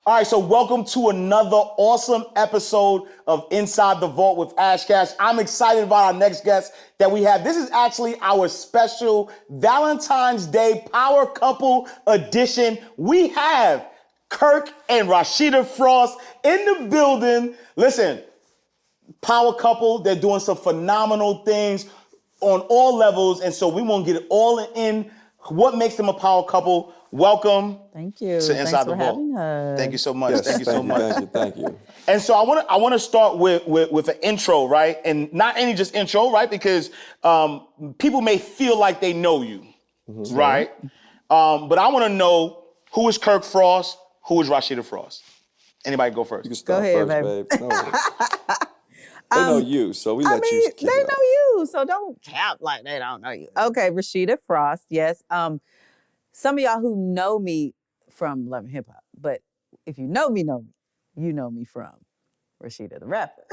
All right, so welcome to another awesome episode of Inside the Vault with Ash Cash. I'm excited about our next guest that we have. This is actually our special Valentine's Day Power Couple edition. We have Kirk and Rasheeda Frost in the building. Listen, power couple, they're doing some phenomenal things on all levels, and so we want to get it all in what makes them a power couple. Welcome. Thank you. To Inside Thanks the for Vault. having us. Thank you so much. Yes, thank you so much. Thank you. And so I want to start with an intro, right? And not any just intro, right? Because people may feel like they know you, right? But I want to know, who is Kirk Frost? Who is Rasheeda Frost? Anybody go first? You can start Go ahead, first, babe. babe. No. They know you, so we let you kick they it know off. you, so don't cap like they don't know you. Okay, Rasheeda Frost, yes. Some of y'all who know me from Love and Hip Hop, but if you know me, you know me from Rasheeda the rapper.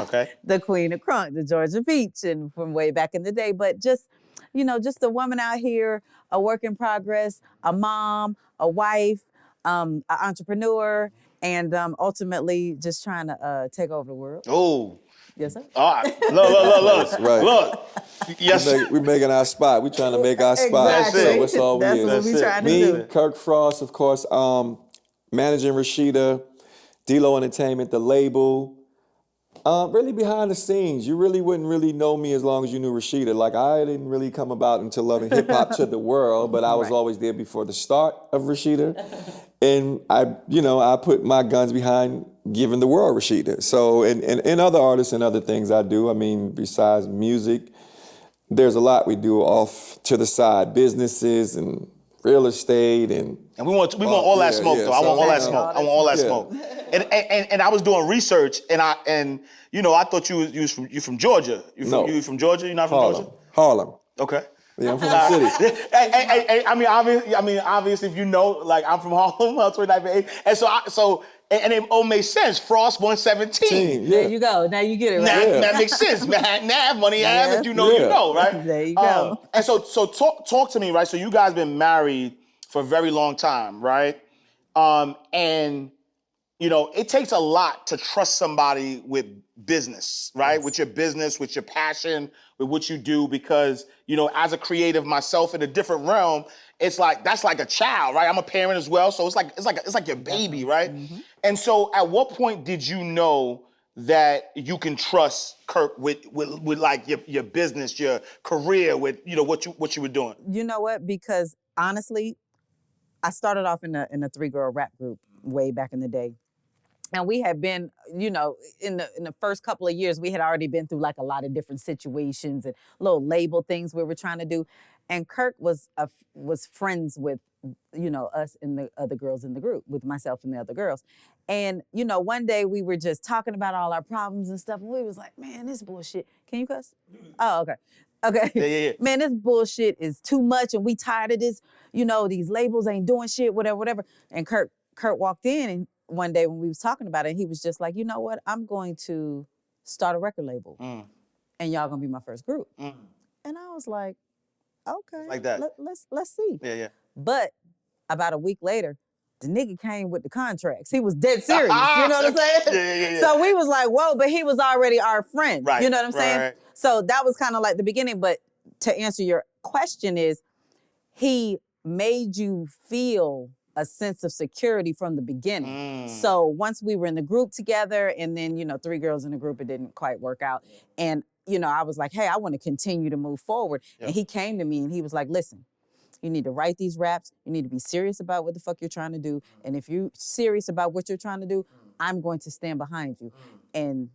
Okay. The Queen of Crunk, the Georgia Peach, and from way back in the day. But just a woman out here, a work in progress, a mom, a wife, an entrepreneur, and ultimately just trying to take over the world. Oh. Yes, sir. All right. Look. Right. Look. Yes. We're making our spot. We're trying to make our spot. Exactly. So that's all we That's is. what we trying to Me, do. Kirk Frost, of course, managing Rasheeda, DLO Entertainment, the label. Really behind the scenes. You really wouldn't really know me as long as you knew Rasheeda. Like, I didn't really come about until Love and Hip Hop to the world, but I was always there before the start of Rasheeda. And I put my guns behind giving the world Rasheeda. So, and other artists and other things I do. I mean, besides music, there's a lot we do off to the side, businesses and real estate and we want all that smoke though. I want all that So, smoke. I want all that yeah. smoke. And I was doing research and I thought you from Georgia. You from Georgia? You're not from Georgia? Harlem. Okay. Yeah, I'm from the city. Hey, obviously, if you know, like, I'm from Harlem, 29th, and so it all makes sense. Frost 117. Yeah. There you go. Now you get it right. That makes sense. Manhattan Ave, Money Ave, if you know, you know, right? There you go. And so talk to me, right? So you guys been married for a very long time, right? And it takes a lot to trust somebody with business, right? Yes. With your business, with your passion, with what you do, because, as a creative myself in a different realm, it's like, that's like a child, right? I'm a parent as well. So it's like your baby, right? Mm-hmm. And so at what point did you know that you can trust Kirk with like your business, your career, with, what you were doing? You know what? Because honestly, I started off in a 3-girl rap group way back in the day. And we had been, in the first couple of years, we had already been through like a lot of different situations and little label things we were trying to do. And Kirk was friends with, us and the other girls in the group, with myself and the other girls. And, one day we were just talking about all our problems and stuff. And we was like, man, this bullshit. Can you cuss? Oh, okay. Okay. Yeah. Man, this bullshit is too much and we tired of this. These labels ain't doing shit, whatever. And Kirk walked in and one day when we was talking about it, he was just like, you know what? I'm going to start a record label and y'all gonna be my first group. And I was like, okay. Like that. Let's see. Yeah. But about a week later, the nigga came with the contracts. He was dead serious. You know what I'm saying? Yeah. So we was like, whoa, but he was already our friend. Right. You know what I'm saying? Right. So that was kind of like the beginning. But to answer your question is, he made you feel a sense of security from the beginning. So once we were in the group together and then, 3 girls in the group, it didn't quite work out. And, I was like, hey, I want to continue to move forward. Yep. And he came to me and he was like, listen, you need to write these raps. You need to be serious about what the fuck you're trying to do. And if you're serious about what you're trying to do, I'm going to stand behind you. And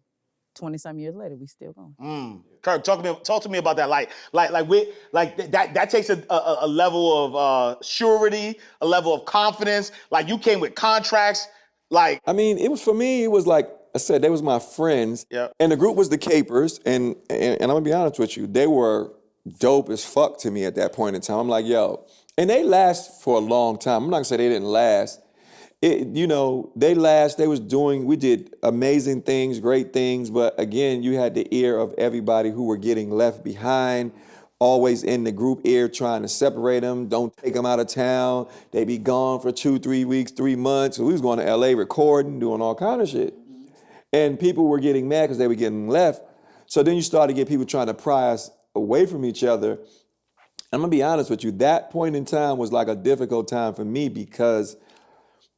20-some years later, we still going. Kirk, talk to me about that. That takes a level of surety, a level of confidence. Like, you came with contracts. Like, I mean, it was like I said, they was my friends. Yeah. And the group was the Kaperz, and I'm gonna be honest with you, they were dope as fuck to me at that point in time. I'm like, yo, and they last for a long time. I'm not gonna say they didn't last. We did amazing things, great things, but again, you had the ear of everybody who were getting left behind always in the group ear trying to separate them, don't take them out of town. They be gone for 2, 3 weeks, 3 months. So we was going to LA recording, doing all kind of shit. And people were getting mad because they were getting left. So then you start to get people trying to pry us away from each other. I'm gonna be honest with you, that point in time was like a difficult time for me because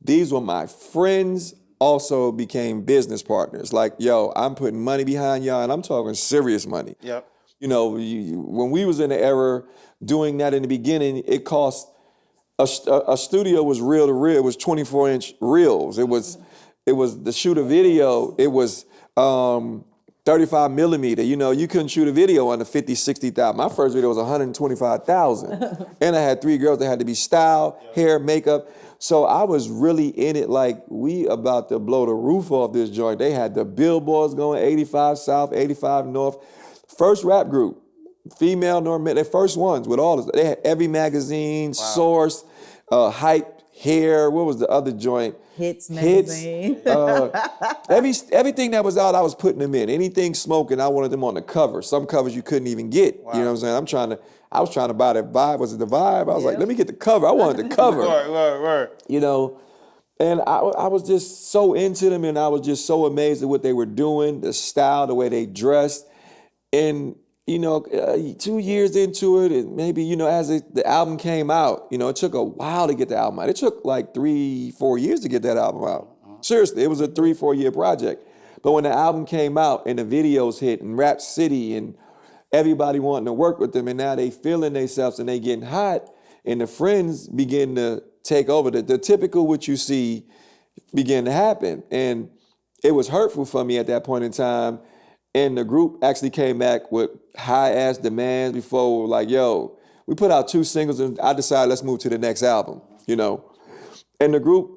these were my friends, also became business partners. Like, yo, I'm putting money behind y'all, and I'm talking serious money. Yep. You know, when we was in the era doing that in the beginning, it cost, a studio was reel to reel. It was 24-inch reels. It was to shoot a video, it was 35 millimeter. You know, you couldn't shoot a video under 50, 60,000. My first video was 125,000. And I had 3 girls that had to be styled, hair, makeup. So I was really in it like we about to blow the roof off this joint. They had the billboards going 85 South, 85 North. First rap group, female nor men, they first ones with all this. They had every magazine, Source, Hype, Hair, what was the other joint? Hits magazine. Everything that was out, I was putting them in. Anything smoking, I wanted them on the cover. Some covers you couldn't even get. You know what I'm saying? I was trying to buy that Vibe. Was it the Vibe? I was like, let me get the cover. I wanted the cover. Right. You know, and I was just so into them, and I was just so amazed at what they were doing, the style, the way they dressed. And, you know, 2 years into it, and maybe, you know, as the album came out, you know, it took a while to get the album out. It took like 3-4 years to get that album out. Seriously, it was a 3-4 year project. But when the album came out and the videos hit and Rap City and everybody wanting to work with them, and now they feeling themselves and they getting hot, and the friends begin to take over. The typical what you see began to happen. And it was hurtful for me at that point in time. And the group actually came back with high-ass demands before, like, yo, we put out 2 singles and I decided let's move to the next album, you know. And the group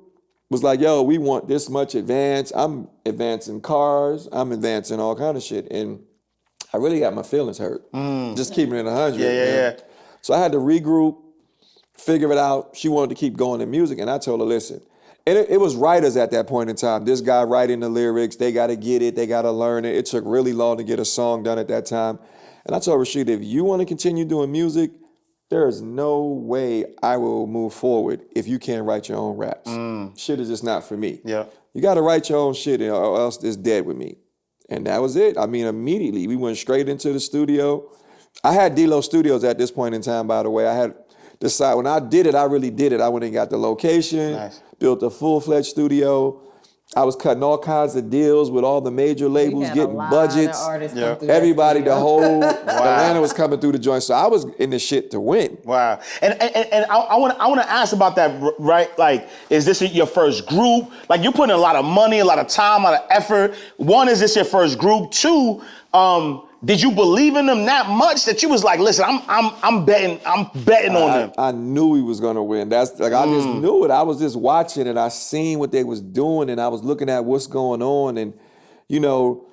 was like, yo, we want this much advance. I'm advancing cars. I'm advancing all kind of shit. And I really got my feelings hurt. Just keeping it 100. Yeah. So I had to regroup, figure it out. She wanted to keep going in music. And I told her, listen, and it was writers at that point in time. This guy writing the lyrics, they got to get it, they got to learn it. It took really long to get a song done at that time. And I told Rasheeda, if you want to continue doing music, there is no way I will move forward if you can't write your own raps. Shit is just not for me. Yeah. You got to write your own shit or else it's dead with me. And that was it. I mean, immediately we went straight into the studio. I had DLO Studios at this point in time, by the way. I had decided, when I did it, I really did it. I went and got the location, built a full-fledged studio. I was cutting all kinds of deals with all the major labels, getting budgets. Everybody, the whole Atlanta was coming through the joint. So I was in the shit to win. Wow. And I want to ask about that, right? Like, is this your first group? Like, you're putting a lot of money, a lot of time, a lot of effort. One, is this your first group? 2, did you believe in them that much that you was like, listen, I'm betting on them? I knew we was gonna win. That's like I just knew it. I was just watching and I seen what they was doing and I was looking at what's going on. And, you know,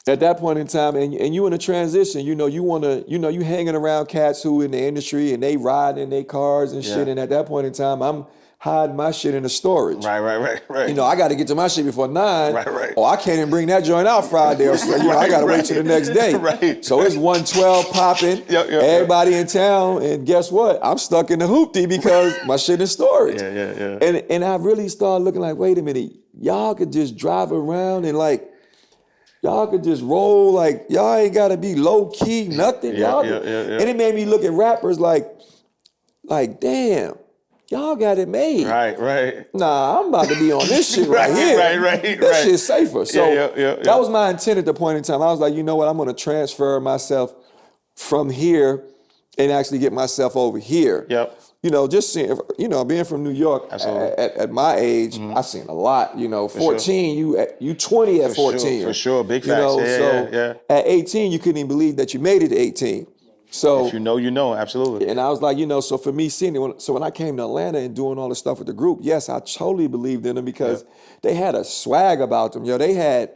at that point in time, and you in a transition, you know, you hanging around cats who in the industry and they riding in their cars and shit. And at that point in time, I'm hiding my shit in the storage. Right. You know, I got to get to my shit before 9. Right. Or I can't even bring that joint out Friday. Or so, you know, I got to wait till the next day. Right. So it's 112 popping. Everybody in town, and guess what? I'm stuck in the hoopty because my shit in storage. Yeah. And I really started looking like, wait a minute, y'all could just drive around and like, y'all could just roll, like, y'all ain't got to be low key, nothing. Yeah. And it made me look at rappers like, damn. Y'all got it made. Right. Nah, I'm about to be on this shit right here. Right. This shit's safer. So yeah. that was my intent at the point in time. I was like, you know what? I'm going to transfer myself from here and actually get myself over here. Yep. You know, just seeing, you know, being from New York at my age, I've seen a lot. You know, 14, you 20 at 14. For sure, big facts. You know, Yeah. At 18, you couldn't even believe that you made it to 18. So if you know, absolutely. And I was like, you know, so for me seeing it, so when I came to Atlanta and doing all the stuff with the group, yes, I totally believed in them because they had a swag about them. Yo, they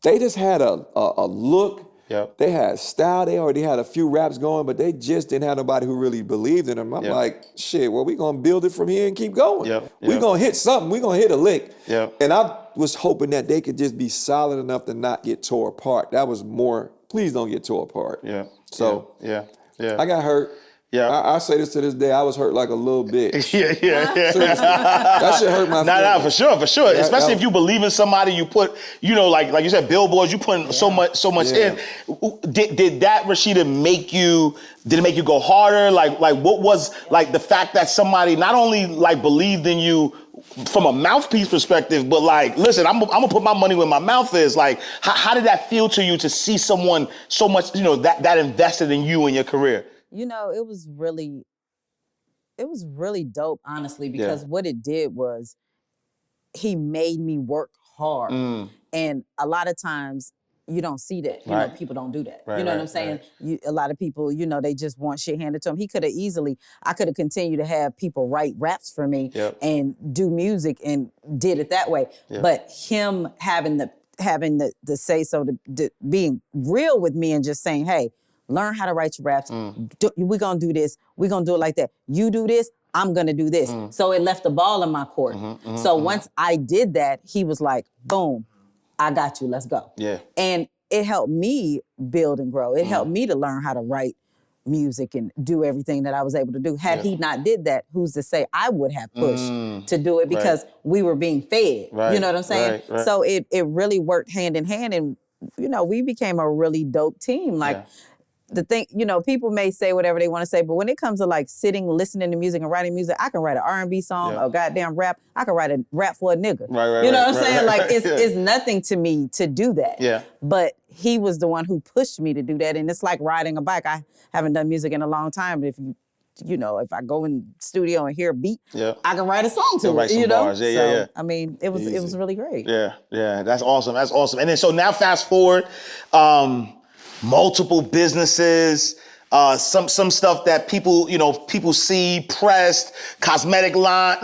just had a look. Yep. They had style. They already had a few raps going, but they just didn't have nobody who really believed in them. I'm like, shit, well, we're going to build it from here and keep going. We're going to hit something. We're going to hit a lick. And I was hoping that they could just be solid enough to not get tore apart. That was more, please don't get tore apart. Yeah. So Yeah. I got hurt. Yeah. I say this to this day. I was hurt like a little bitch. Yeah. That shit hurt my feelings. Nah, for sure. Yeah, Especially if you believe in somebody, you put, like you said, billboards, you put so much in. Did that, Rasheeda, make you go harder? Like what was like the fact that somebody not only like believed in you from a mouthpiece perspective, but like, listen, I'm gonna put my money where my mouth is. Like, how did that feel to you to see someone so much, that invested in you and your career? It was really dope, honestly, because what it did was he made me work hard. And a lot of times you don't see that. People don't do that. You know what I'm saying? A lot of people, they just want shit handed to them. I could have continued to have people write raps for me and do music and did it that way. But him having the say so, to being real with me and just saying, hey, learn how to write your raps. We're going to do this. We're going to do it like that. You do this, I'm going to do this. So it left the ball in my court. So once I did that, he was like, boom, I got you, let's go. Yeah. And it helped me build and grow. It helped me to learn how to write music and do everything that I was able to do. Had he not did that, who's to say I would have pushed to do it, because we were being fed. You know what I'm saying? Right. So it really worked hand in hand, and we became a really dope team. Like, the thing, people may say whatever they want to say, but when it comes to like sitting, listening to music and writing music, I can write an R&B song, a goddamn rap. I can write a rap for a nigga. You know what I'm saying? Like, it's nothing to me to do that. Yeah. But he was the one who pushed me to do that. And it's like riding a bike. I haven't done music in a long time, but if I go in studio and hear a beat, I can write a song to it. Bars. Yeah. I mean, it was really great. Yeah. That's awesome. And then so now fast forward, multiple businesses, some stuff that people see, pressed, cosmetic line,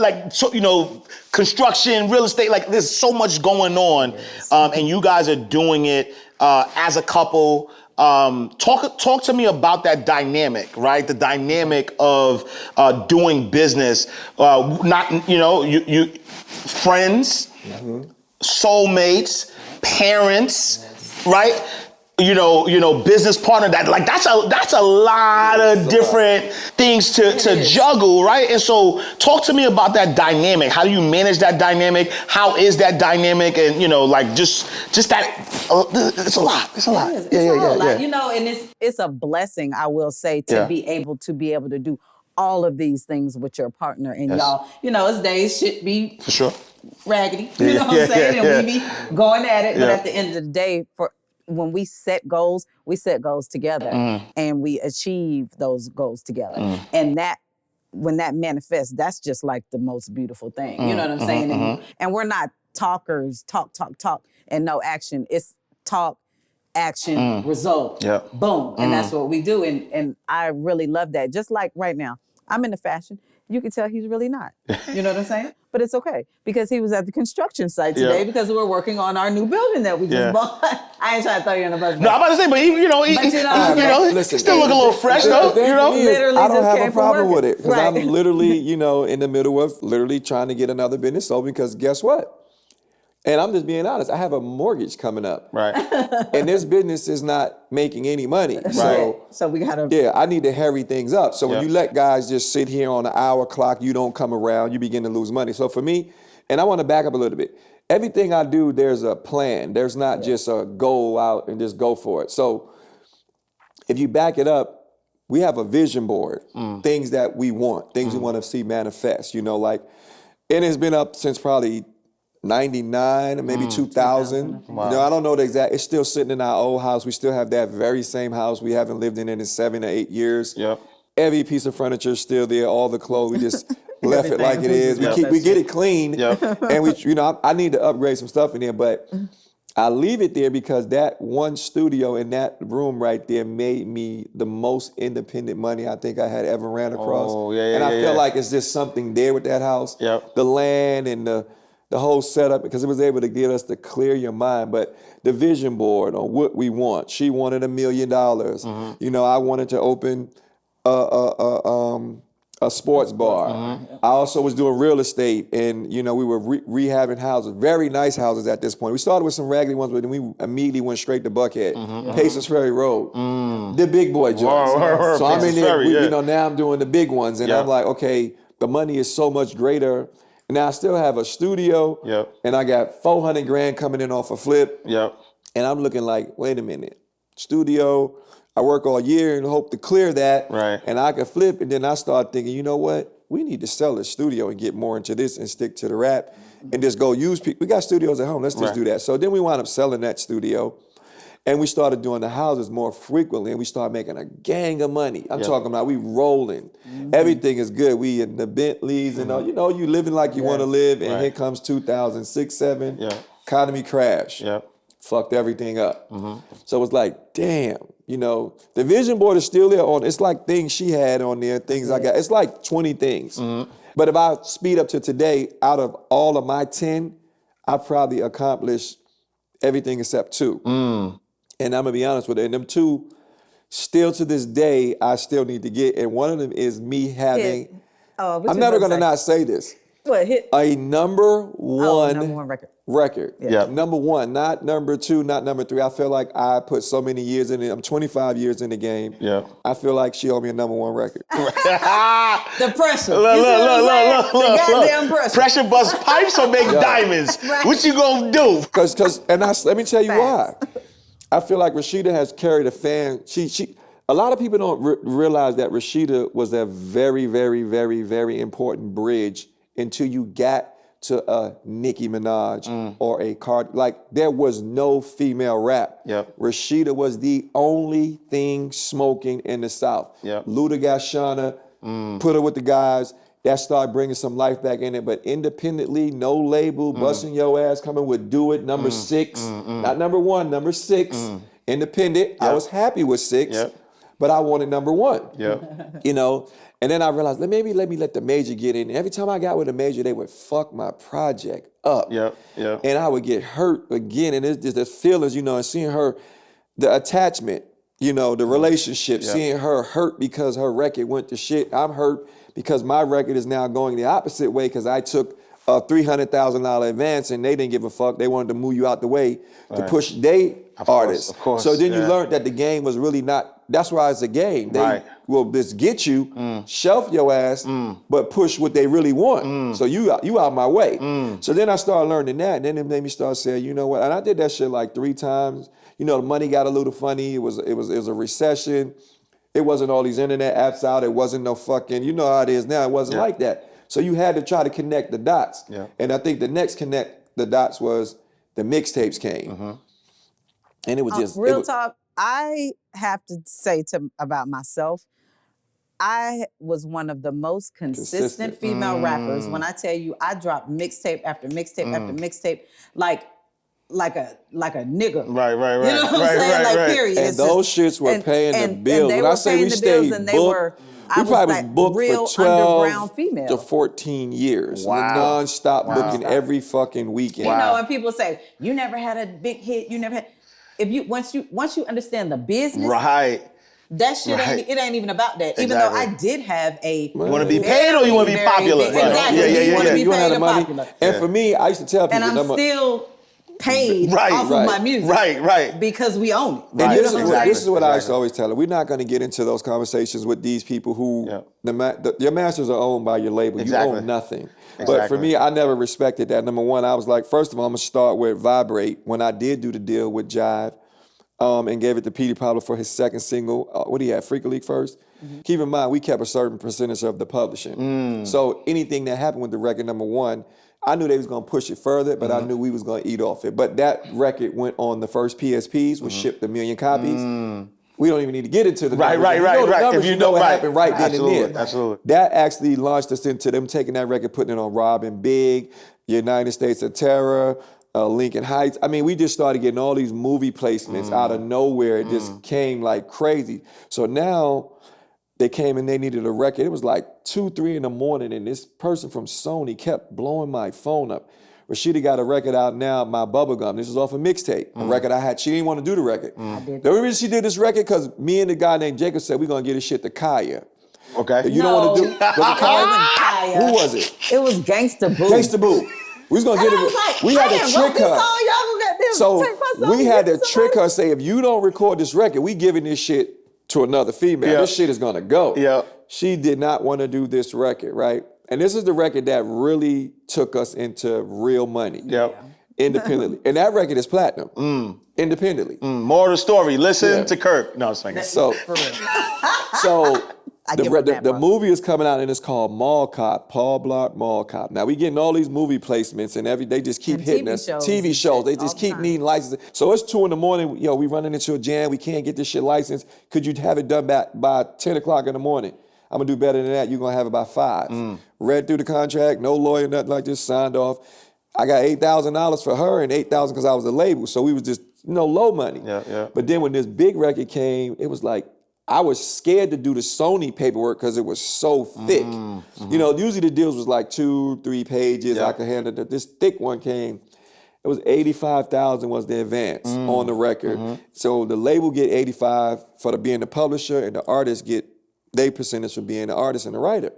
construction, real estate, like there's so much going on. And you guys are doing it as a couple. Talk to me about that dynamic, right? The dynamic of doing business, you friends, soulmates, parents, right? Business partner, that's a lot of different things to juggle, right? And so talk to me about that dynamic. How do you manage that dynamic? How is that dynamic? And just that, it's a lot. It's a lot. Yeah. And it's a blessing, I will say, to be able to do all of these things with your partner. And y'all, it's days shit be for sure raggedy. You know what I'm saying? And we be going at it. But at the end of the day, when we set goals together, and we achieve those goals together. And when that manifests, that's just like the most beautiful thing. You know what I'm saying? And we're not talkers, talk, and no action. It's talk, action, result. Boom. And that's what we do. And I really love that. Just like right now, I'm into fashion. You can tell he's really not. You know what I'm saying? But it's okay, because he was at the construction site today because we're working on our new building that we just bought. I ain't trying to throw you on the bus. No, I'm about to say, but he still look a little fresh though. I don't have a problem with it, because I'm literally, in the middle of literally trying to get another business sold, because guess what? And I'm just being honest, I have a mortgage coming up. Right. And this business is not making any money. Right. So we gotta. Yeah, I need to hurry things up. So when you let guys just sit here on an hour clock, you don't come around, you begin to lose money. So for me, and I want to back up a little bit, everything I do, there's a plan. There's not just a goal out and just go for it. So if you back it up, we have a vision board, things that we want, things we want to see manifest, and it's been up since probably 99 or maybe 2000. Wow. I don't know the exact, it's still sitting in our old house. We still have that very same house. We haven't lived in it in 7 or 8 years. Yep. Every piece of furniture is still there, all the clothes, we just left it like it is. We get it clean. And we, I need to upgrade some stuff in there, but I leave it there because that one studio in that room right there made me the most independent money I think I had ever ran across. And I feel like it's just something there with that house. The land and the whole setup, because it was able to get us to clear your mind. But the vision board on what we want. She wanted $1 million. I wanted to open a a sports bar. I also was doing real estate, and you know, we were rehabbing houses, very nice houses at this point. We started with some raggedy ones, but then we immediately went straight to Buckhead, Pacers Ferry Road, the big boy joints. So I'm in there, you know, now I'm doing the big ones, and I'm like, okay, the money is so much greater. Now I still have a studio, and I got 400 grand coming in off a flip, and I'm looking like, wait a minute, studio, I work all year and hope to clear that, and I can flip. And then I started thinking, you know what? We need to sell the studio and get more into this and stick to the rap and just go use people. We got studios at home. Let's just do that. So then we wound up selling that studio, and we started doing the houses more frequently, and we started making a gang of money. I'm talking about we rolling. Everything is good. We in the Bentleys and all. You know, you living like you want to live, and here comes 2006, 7, economy crash. Fucked everything up. So it was like, damn, you know, the vision board is still there on, it's like things she had on there, things I got, it's like 20 things. But if I speed up to today, out of all of my 10, I probably accomplished everything except 2. And I'm gonna be honest with it, and them 2, still to this day, I still need to get, and one of them is me having, I'm never gonna not say this. What, hit? A number one record. Number 1, not number 2, not number 3. I feel like I put so many years in it. I'm 25 years in the game. I feel like she owed me a number 1 record. The pressure. Look. The goddamn pressure. Pressure bust pipes or make diamonds. What you gonna do? Let me tell you why. I feel like Rasheeda has carried a fan. A lot of people don't realize that Rasheeda was a very, very, very, very important bridge until you got to a Nicki Minaj or a Cardi. Like, there was no female rap. Rasheeda was the only thing smoking in the South. Luda got Shauna, put her with the guys. That started bringing some life back in it. But independently, no label, busting your ass, coming with Do It, number 6. Not number 1, number 6. Independent. I was happy with 6, but I wanted number 1. You know? And then I realized, maybe let me let the major get in. Every time I got with a major, they would fuck my project up. And I would get hurt again. And it's just the feelings, you know, and seeing her, the attachment, you know, the relationship, seeing her hurt because her record went to shit. I'm hurt because my record is now going the opposite way because I took a $300,000 advance and they didn't give a fuck. They wanted to move you out the way to push their artists. Of course. So then you learned that the game was really not, that's why it's a game. They will just get you, shelf your ass, but push what they really want. So you out my way. So then I started learning that, and then it made me start saying, you know what? And I did that shit like 3 times. You know, the money got a little funny. It was a recession. It wasn't all these internet apps out. It wasn't no fucking, you know how it is now. It wasn't like that. So you had to try to connect the dots. And I think the next connect the dots was the mixtapes came. And it was just real talk. I have to say about myself, I was one of the most consistent female rappers. When I tell you, I dropped mixtape after mixtape after mixtape, like a nigga. Right. You know what I'm saying? Like, period. And those shits were paying the bills. When I say we stayed booked, we probably was booked real for 12 underground female. to 14 years. Non-stop booking every fucking weekend. You know, and people say, you never had a big hit, you never had... Once you understand the business, that shit ain't even about that. Even though I did have a, you want to be paid or you want to be popular? Exactly. You want to be paid or money. popular. And for me, I used to tell people, and I'm still paid off of my music, because we own it. This is what I used to always tell her. We're not going to get into those conversations with these people who your masters are owned by your label. You own nothing. But for me, I never respected that. Number 1, I was like, first of all, I'm going to start with Vibrate. When I did do the deal with Jive and gave it to Petey Pablo for his second single, what do you have, Freak League first? Keep in mind, we kept a certain percentage of the publishing. So anything that happened with the record, number 1, I knew they was going to push it further, but I knew we was going to eat off it. But that record went on the first PSPs, was shipped 1 million copies. We don't even need to get into the numbers. Right. If you know what happened right then and there. Absolutely. That actually launched us into them taking that record, putting it on Robin Big, United States of Terror, Lincoln Heights. I mean, we just started getting all these movie placements out of nowhere. It just came like crazy. So now they came and they needed a record. It was like 2, 3 in the morning, and this person from Sony kept blowing my phone up. Rasheeda got a record out now, My Bubblegum. This is off a mixtape, a record I had. She didn't want to do the record. The only reason she did this record, because me and the guy named Jacob said, we're going to get this shit to Kaya. Okay. You don't want to do. No, it wasn't Kaya. Who was it? It was Gangsta Boo. Gangsta Boo. We was gonna And get I was it. like, We had I to ain't trick wrote this her. song, y'all gonna get this, So take my song we and had give to it to trick somebody? her, say, if you don't record this record, we giving this shit to another female. Yeah. This shit is gonna go. Yeah. She did not want to do this record, right? And this is the record that really took us into real money. Yep. Independently. And that record is platinum. Independently. More of the story. Listen Yeah. to Kirk. No, it's like So, For real. so I give her that the part. movie is coming out and it's called Mall Cop, Paul Blart Mall Cop. Now we getting all these movie placements and they just keep And hitting TV us. shows TV and shows, they shit just all the keep time. needing licenses. So it's 2 a.m, we running into a jam, we can't get this shit licensed. Could you have it done by 10 o'clock in the morning? I'm gonna do better than that, you're gonna have it by 5. Read through the contract, no lawyer, nothing like this, signed off. I got $8,000 for her and $8,000 because I was a label. So we was just, low money. Yeah. But then when this big record came, it was like, I was scared to do the Sony paperwork because it was so thick. Usually the deals was like 2-3 pages. Yeah. I could handle it. This thick one came. It was $85,000 was the advance on the record. So the label get $85 for being the publisher, and the artist get their percentage for being the artist and the writer.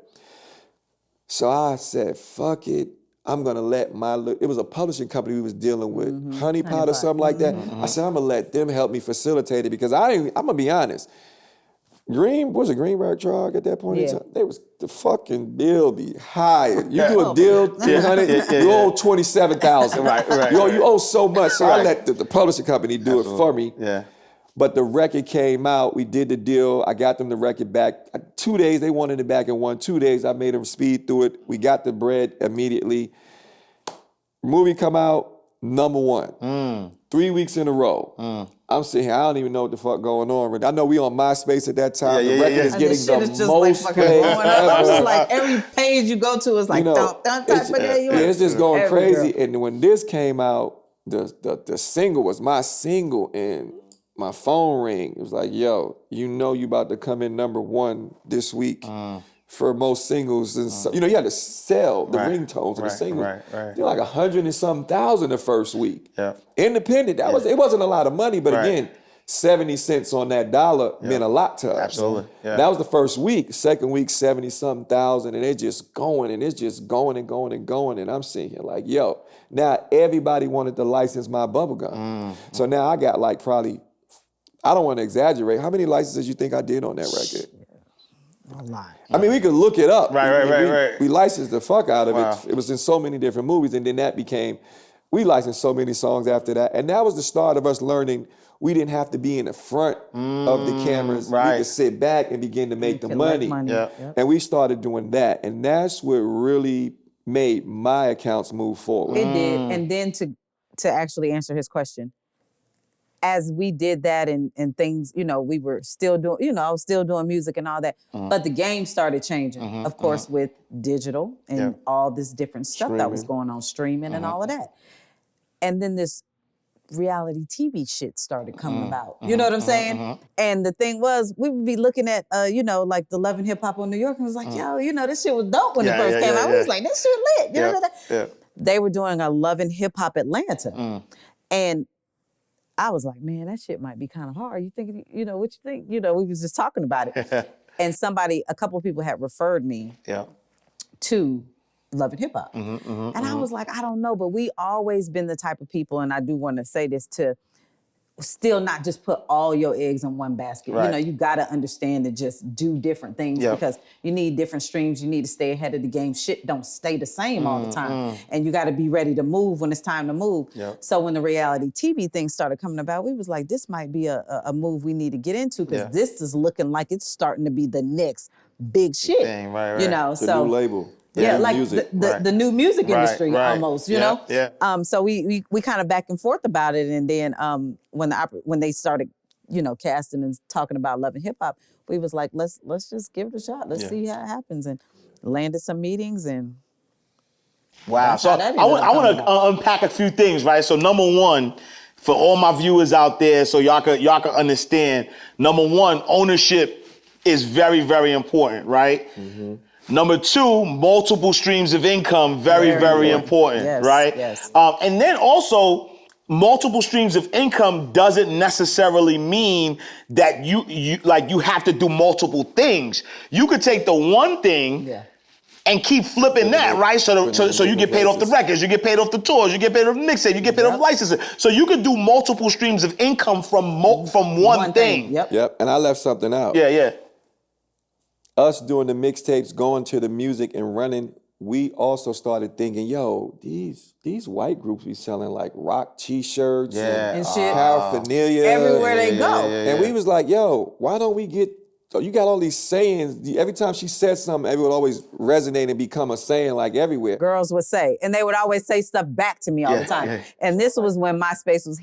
So I said, fuck it. I'm gonna let it was a publishing company we was dealing with, Honey Pot or something like that. I said, I'm gonna let them help me facilitate it because I'm gonna be honest. Greenberg Drug at that point in Yeah. time? They was the fucking bill be higher. You do a deal, 300, you owe 27,000. Right. You owe so much. So I let the publishing company do it for me. Yeah. But the record came out, we did the deal, I got them the record back. 2 days, they wanted it back in 2 days, I made them speed through it. We got the bread immediately. Movie come out, #1. 3 weeks in a row. I'm sitting here, I don't even know what the fuck going on. But I know we on MySpace at that time. Yeah, the record is And getting this shit the is just most like fucking plays blowing up. I was ever. like, every page you go to is like, It's just going Every crazy. girl. And when this came out, the single was my single, and my phone rang. It was like, yo, you about to come in #1 this week for most singles. And so, you had to sell the ringtones of the singles. Right. Like 100 and something thousand the first week. Yeah. Independent, it wasn't a lot of money, but again, 70 cents on that dollar meant a lot to us. Absolutely. Yeah. That was the first week. Second week, 70 something thousand, and it's just going, and it's just going and going and going. And I'm sitting here like, yo, now everybody wanted to license my bubblegum. So now I got like probably, I don't want to exaggerate, how many licenses you think I did on that record? A lot. I mean, we could look it up. Right. We licensed the fuck out of Wow. it. It was in so many different movies, and then that became, we licensed so many songs after that. And that was the start of us learning we didn't have to be in the front of the cameras. right. We could sit back and begin to make the money. Yeah. Yep. And we started doing that. And that's what really made my accounts move forward. It did. And then to actually answer his question, as we did that and things, we were still doing, I was still doing music and all that. But the game started changing, of course, with digital and all this different stuff that was going on, streaming and all of that. And then this reality TV shit started coming about. You know what I'm saying? And the thing was, we would be looking at, like the Love and Hip Hop on New York and was like, yo, this shit was dope when it first came out. We was like, this shit lit. You know what I'm saying? They were doing a Love and Hip Hop Atlanta. And I was like, man, that shit might be kind of hard. You think, what you think? We was just talking about it. And a couple of people had referred me to Love and Hip Hop. And I was like, I don't know, but we always been the type of people, and I do want to say this, to still not just put all your eggs in one basket. Right. You got to understand to just do different things because you need different streams. You need to stay ahead of the game. Shit don't stay the same all the time. And you got to be ready to move when it's time to move. So when the reality TV thing started coming about, we was like, this might be a move we need to get into because this is looking like it's starting to be the next big shit. Thing, right. The new label. Yeah, new like music. the new music industry almost, you know? Yeah. So we kind of back and forth about it, and then when they started, casting and talking about Love and Hip Hop, we was like, let's just give it a shot. Let's see how it happens, and landed some meetings and. Wow. So how that I ended up want coming to unpack a few things, right? So #1, for all my viewers out there, so y'all can understand. #1, ownership is very, very important, right? #2, multiple streams of income, very, very important, Yes, right? yes. And then also, multiple streams of income doesn't necessarily mean that you have to do multiple things. You could take the one thing and keep flipping that, right? So you get paid off the records, you get paid off the tours, you get paid off the mixtape, you get paid off licensing. So you could do multiple streams of income from one thing. Yep. And I left something out. Yeah. Us doing the mixtapes, going to the music and running, we also started thinking, yo, these white groups be selling like rock t-shirts and shit. paraphernalia. Everywhere they go. And we was like, yo, why don't we get, you got all these sayings. Every time she said something, it would always resonate and become a saying like everywhere. Girls would say, and they would always say stuff back to me all the time. And this was when MySpace was,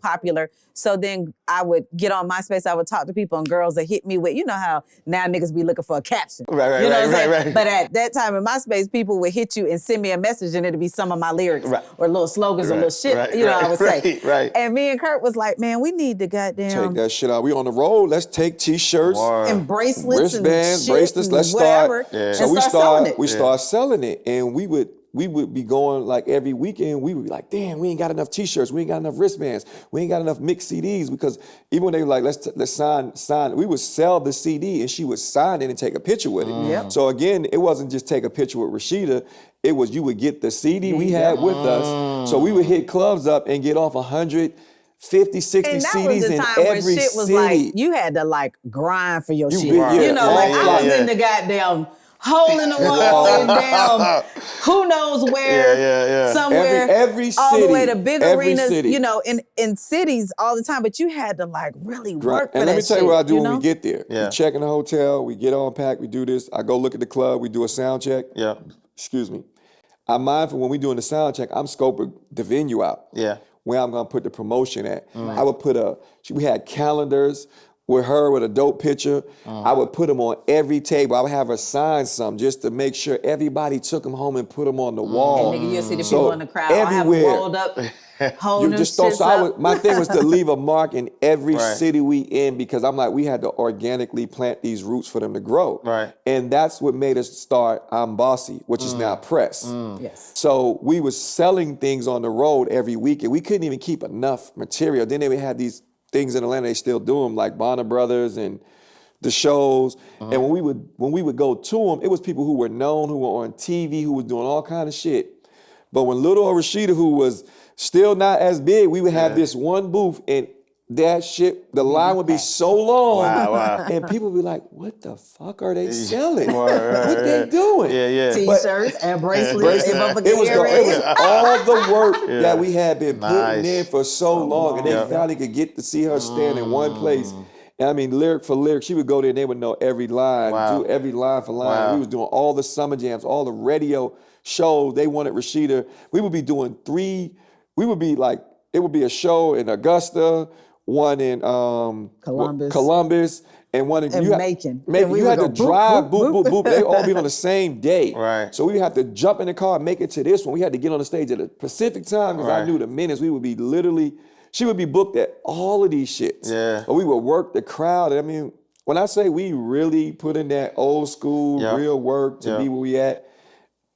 popular. So then I would get on MySpace, I would talk to people, and girls that hit me with, you know how now niggas be looking for a caption. Right. But at that time in MySpace, people would hit you and send me a message, and it'd be some of my lyrics or little slogans or little shit, I would say. And me and Kurt was like, man, we need to goddamn take that shit out. We on the road. Let's take t-shirts and bracelets wristbands, and bracelets. Let's whatever, start. So we start selling it, and we would be going like every weekend. We would be like, damn, we ain't got enough t-shirts. We ain't got enough wristbands. We ain't got enough mixed CDs, because even when they were like, let's sign. We would sell the CD and she would sign it and take a picture with it. So again, it wasn't just take a picture with Rasheeda. It was you would get the CD we had with us. So we would hit clubs up and get off 150, 60 and that CDs was the in time every when shit was city. like, you had to like grind for your shit. I was in the goddamn hole in the wall and down who knows where, somewhere, every city, all the way to big arenas, city. In cities all the time. But you had to like really work for that. And let me tell you what I do when know? we get there. We check in the hotel, we get on pack, we do this. I go look at the club, we do a sound check. Excuse me. I'm mindful when we doing the sound check, I'm scoping the venue out. Where I'm gonna put the promotion at. I would put we had calendars with her with a dope picture. I would put them on every table. I would have her sign some just to make sure everybody took them home and put them on the wall. And nigga, you'll see the people in the crowd all have them rolled up, holding them shits up. My thing was to leave a mark in every city we in, because I'm like, we had to organically plant these roots for them to grow. And that's what made us start I'm Bossy, which is now Press. Yes. So we was selling things on the road every week, and we couldn't even keep enough material. Then they would have these things in Atlanta, they still do them, like Bonner Brothers and the shows. And when we would go to them, it was people who were known, who were on TV, who was doing all kind of shit. But when little old Rasheeda, who was still not as big, we would have this one booth, and that shit, the line would be so long, and people would be like, what the fuck are they selling? What they doing? T-shirts and bracelets. It was all the work that we had been putting in for so long, and they finally could get to see her stand in one place. And I mean, lyric for lyric, she would go there and they would know every line, do every line for line. We was doing all the summer jams, all the radio shows. They wanted Rasheeda. We would be doing it would be a show in Augusta, one in Columbus, and one in Macon. You had to drive, boop, boop. They all be on the same day. So we had to jump in the car and make it to this one. We had to get on the stage at a Pacific time, because I knew the minutes we would be she would be booked at all of these shits. But we would work the crowd. I mean, when I say we really put in that old school real work to be where we at,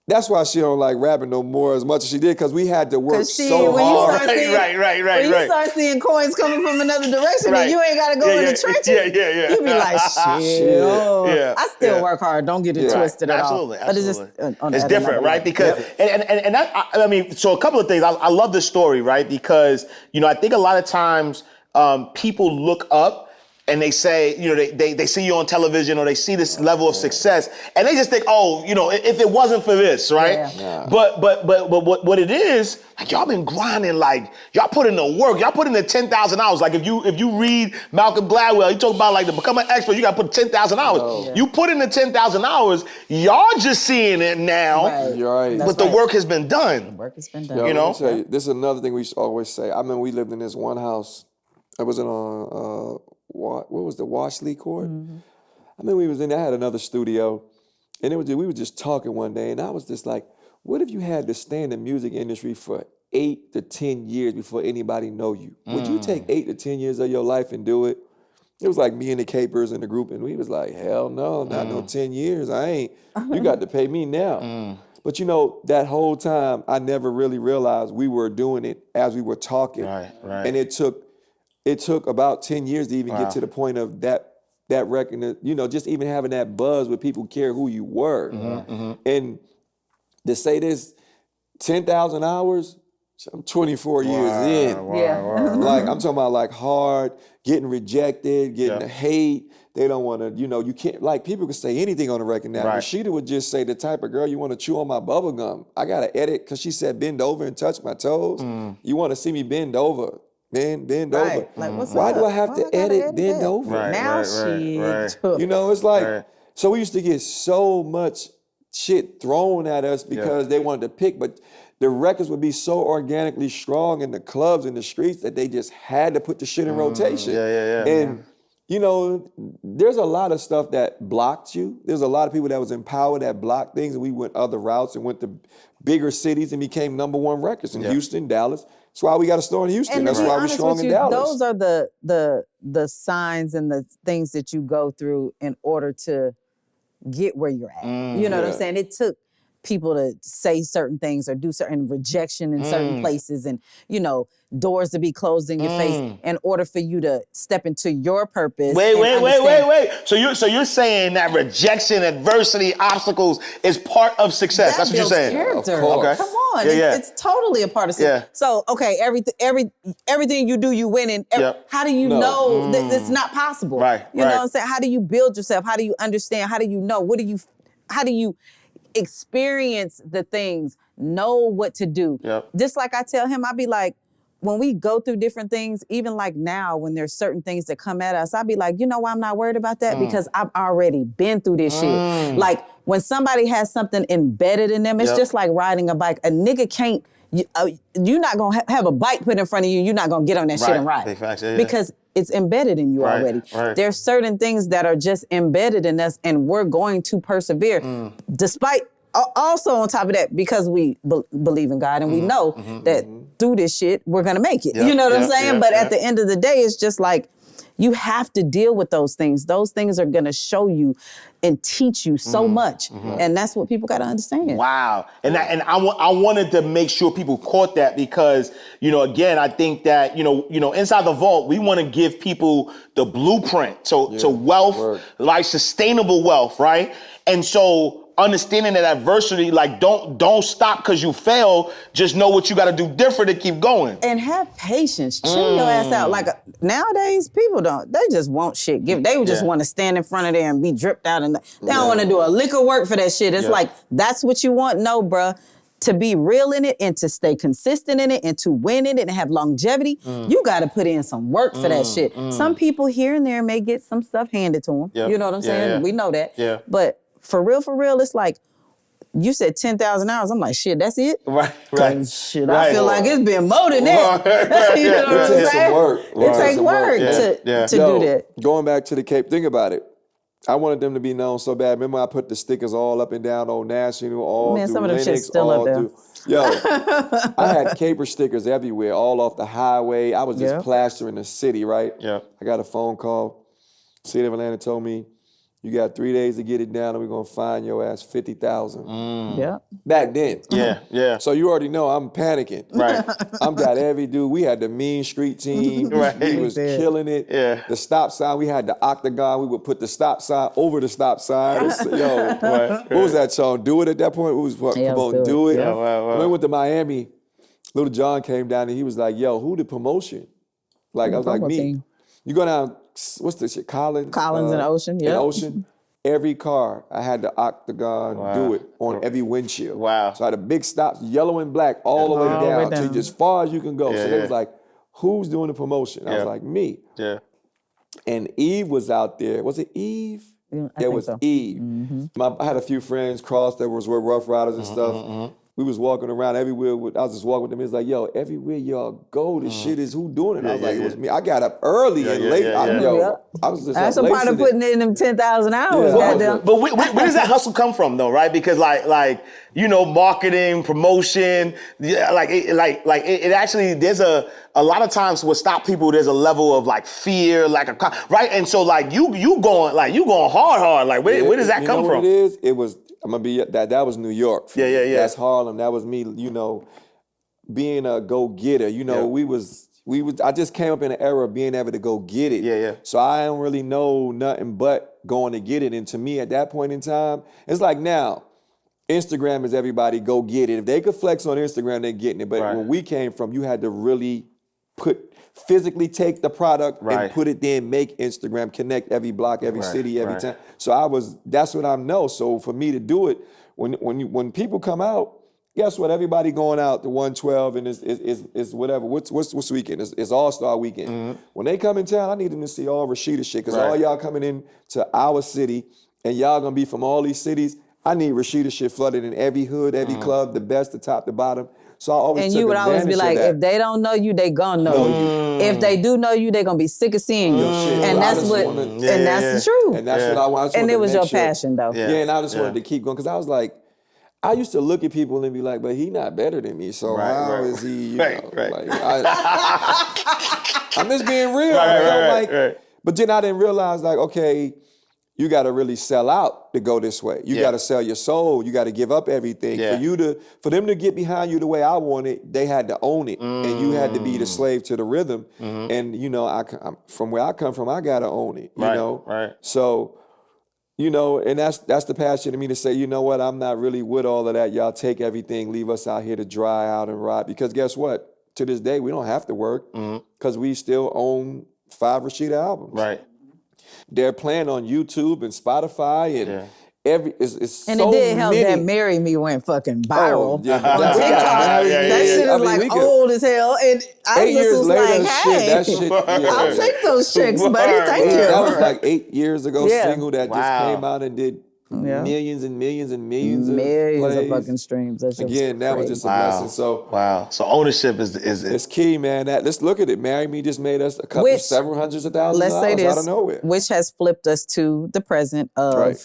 that's why she don't like rapping no more as much as she did, because we had to work so hard. When you start seeing coins coming from another direction, and you ain't got to go in the trenches, you be like, shit. I still work hard. Don't get it twisted at all. Absolutely. But it's just it's different, right? Because and that, I mean, so a couple of things. I love this story, right? Because I think a lot of times people look up and they say, they see you on television, or they see this level of success, and they just think, if it wasn't for this, right? But what it is, like, y'all been grinding, like y'all put in the work, y'all put in the 10,000 hours. Like if you read Malcolm Gladwell, he talk about like to become an expert, you got to put 10,000 hours. You put in the 10,000 hours, y'all just seeing it now, but the work has been done. The work has been done. Let me tell you, this is another thing we always say. I mean, we lived in this one house. I was in what was the Washley Court? I mean, we was in there. I had another studio, and we were just talking one day, and I was just like, what if you had to stay in the music industry for 8 to 10 years before anybody know you? Would you take 8 to 10 years of your life and do it? It was like me and the Kaperz in the group, and we was like, hell no, not no 10 years. I ain't. You got to pay me now. But that whole time, I never really realized we were doing it as we were talking. Right. And it took about 10 years to even get to the point of that record, just even having that buzz where people care who you were. And to say this, 10,000 hours, I'm 24 years in. Like, I'm talking about like hard, getting rejected, getting the hate. They don't want to, you can't, like, people can say anything on the record now. Rasheeda would just say, the type of girl, you want to chew on my bubble gum. I got to edit because she said bend over and touch my toes. You want to see me bend over. Bend over. Like, what's Why up? do I have to edit bend that? over? Now It's like, so we used to get so much shit thrown at us because they wanted to pick, but the records would be so organically strong in the clubs and the streets that they just had to put the shit in rotation. And there's a lot of stuff that blocked you. There's a lot of people that was empowered that blocked things, and we went other routes and went to bigger cities and became #1 records in Houston, Dallas. That's why we got a store in Houston. And that's why we're strong in Dallas. Those are the signs and the things that you go through in order to get where you're at. You know what I'm saying? It took people to say certain things or do certain rejection in certain places and, doors to be closed in your face in order for you to step into your purpose. Wait. So you're saying that rejection, adversity, obstacles is part of success. That's what you're saying. Character. Okay. Come on. It's totally a part of success. So, okay, everything you do, you win in. How do you know that it's not possible? Right. You know what I'm saying? How do you build yourself? How do you understand? How do you know? How do you experience the things, know what to do? Just like I tell him, I be like, when we go through different things, even like now, when there's certain things that come at us, I'd be like, you know why I'm not worried about that? Because I've already been through this shit. Like, when somebody has something embedded in them, it's just like riding a bike. A nigga can't, you're not gonna have a bike put in front of you, you're not gonna get on that shit and ride. Because it's embedded in you already. There's certain things that are just embedded in us, and we're going to persevere. Despite, also on top of that, because we believe in God and we know that through this shit, we're gonna make it. You know what I'm saying? But at the end of the day, it's just like, you have to deal with those things. Those things are gonna show you and teach you so much. And that's what people gotta understand. Wow. And I wanted to make sure people caught that because, again, I think that, inside the vault, we want to give people the blueprint to wealth, like sustainable wealth, right? And so understanding that adversity, like don't stop because you fail. Just know what you got to do different to keep going. And have patience. Chill your ass out. Like nowadays, people they just want shit. They just want to stand in front of there and be dripped out, and they don't want to do a lick of work for that shit. It's like, that's what you want? No, bruh. To be real in it and to stay consistent in it and to win in it and have longevity, you got to put in some work for that shit. Some people here and there may get some stuff handed to them. You know what I'm saying? We know that. But for real, it's like, you said 10,000 hours. I'm like, shit, that's it? Right. Shit, I feel like it's been more than that. You know what I'm saying? It takes some work. It takes work to do that. Going back to the Cape, think about it. I wanted them to be known so bad. Remember, I put the stickers all up and down on National, all through some of them Linux, shit's still up there. I had Kaperz stickers everywhere, all off the highway. I was just plastering the city, right? I got a phone call. City of Atlanta told me, you got 3 days to get it down, and we're gonna fine your ass 50,000. Back then. So you already know I'm panicking. I'm got every dude. We had the mean street team. We was killing it. The stop sign, we had the octagon. We would put the stop sign over the stop sign. What was that song? Do It at that point? It was what? Come on, do it. When we went to Miami, Little John came down and he was like, yo, who the promotion? Like, I was like, me. Team. You go down, what's this shit? Collins and Ocean, in Ocean. Every car, I had the octagon do it on every windshield. So I had a big stops, yellow and black, all the way down, to just as far as you can go. So they was like, who's doing the promotion? I was like, me. And Eve was out there. Was it Eve? It was Eve. I had a few friends, Cross, that were Rough Riders and stuff. We was walking around everywhere. I was just walking with them. It's like, yo, everywhere y'all go, the shit is who doing it? I was like, it was me. I got up early and late. I was just that's a part of putting in them 10,000 hours. But where does that hustle come from, though, right? Because like marketing, promotion, it actually, there's a lot of times what stop people, there's a level of like fear, right? And so like you going hard. Like where does that come from? What it is? It was I'm gonna be that was New York. For me. That's Harlem. That was me. You know, being a go-getter. You know, we was. I just came up in an era of being able to go get it. So I don't really know nothing but going to get it. And to me, at that point in time, it's like now, Instagram is everybody go get it. If they could flex on Instagram, they're getting it. But when we came from, you had to really physically take the product and put it there, make Instagram, connect every block, every city, every town. So that's what I know. So for me to do it, when people come out, guess what? Everybody going out to 112 and it's whatever. What's weekend? It's All-Star weekend. When they come in town, I need them to see all Rasheeda shit because all y'all coming in to our city and y'all gonna be from all these cities. I need Rasheeda shit flooded in every hood, every club, the best, the top, the bottom. So I always you would always be like, if they don't know you, they gonna know you. If they do know you, they gonna be sick of seeing you. And that's what, and that's the truth. And that's what I want. And it was your passion though. Yeah, and I just wanted to keep going because I was like, I used to look at people and be like, but he not better than me, so how is he, you know, like, I'm just being real. But then I didn't realize, like, okay, you got to really sell out to go this way. You got to sell your soul. You got to give up everything. For them to get behind you the way I wanted, they had to own it, and you had to be the slave to the rhythm. And you know, I'm from where I come from, I got to own it. You know, so. You know, and that's the passion in me to say, you know what, I'm not really with all of that. Y'all take everything, leave us out here to dry out and rot. Because guess what? To this day, we don't have to work because we still own 5 Rasheeda albums. They're playing on YouTube and Spotify and it's and so it did help many. that Marry Me went fucking viral. Oh, yeah, on TikTok. That shit is like old as hell. And I just was like, hey, that shit, I'll take those chicks, buddy. Thank you. That was like 8 years ago, single that just came out and did millions and millions and millions of fucking streams. That Again, that was just a blessing. So So ownership is it's key, man. Let's look at it. Marry Me just made us a couple several hundreds of thousands of dollars out of nowhere. Which has flipped us to the present of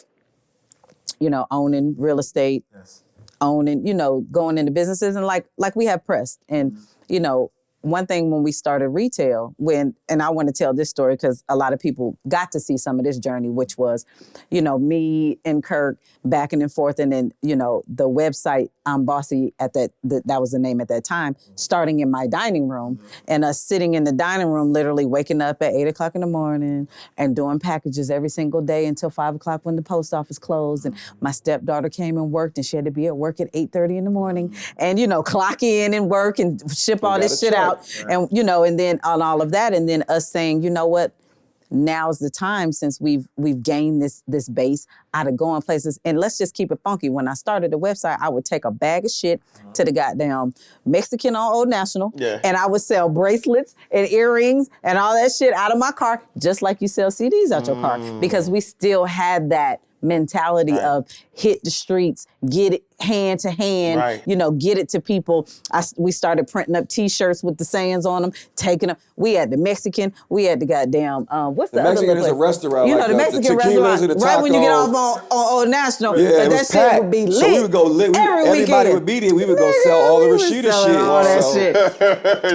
you know, owning real estate, owning, you know, going into businesses and like we have pressed. And, you know, one thing when we started retail, and I want to tell this story because a lot of people got to see some of this journey, which was, you know, me and Kirk backing and forth, and then, you know, the website I'm Bossy at that was the name at that time, starting in my dining room, and us sitting in the dining room, literally waking up at 8 o'clock in the morning and doing packages every single day until 5 o'clock when the post office closed. And my stepdaughter came and worked, and she had to be at work at 8:30 in the morning, and, you know, clock in and work and ship all this shit out. And, you know, and then on all of that, and then us saying, you know what, now's the time since we've gained this base out of going places. And let's just keep it funky. When I started the website, I would take a bag of shit to the goddamn Mexican on Old National, and I would sell bracelets and earrings and all that shit out of my car, just like you sell CDs out your car, because we still had that mentality of hit the streets, get it hand to hand, you know, get it to people. We started printing up T-shirts with the sayings on them, taking them. We had the Mexican, we had the goddamn, what's the other Mexican is a restaurant. You like know, the Mexican restaurant, right when you get off on Old National, but that shit would be lit. So we would go lit. Everybody would be there. We would go sell all the Rasheeda shit. All that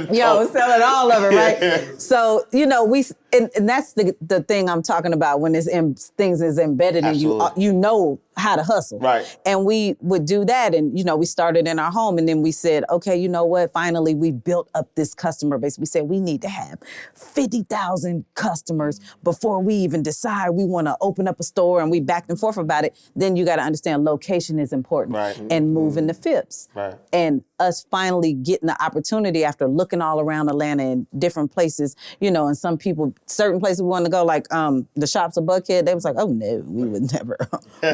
shit. Yo, selling all of it, right? So, you know, and that's the thing I'm talking about when things is embedded in you. You know how to hustle. And we would do that. And, you know, we started in our home, and then we said, okay, you know what? Finally, we built up this customer base. We said we need to have 50,000 customers before we even decide we want to open up a store, and we backed and forth about it. Then you got to understand location is important and moving the FIPS. And us finally getting the opportunity after looking all around Atlanta in different places, you know, and certain places we wanted to go, like the shops of Buckhead, they was like, oh no, we would never,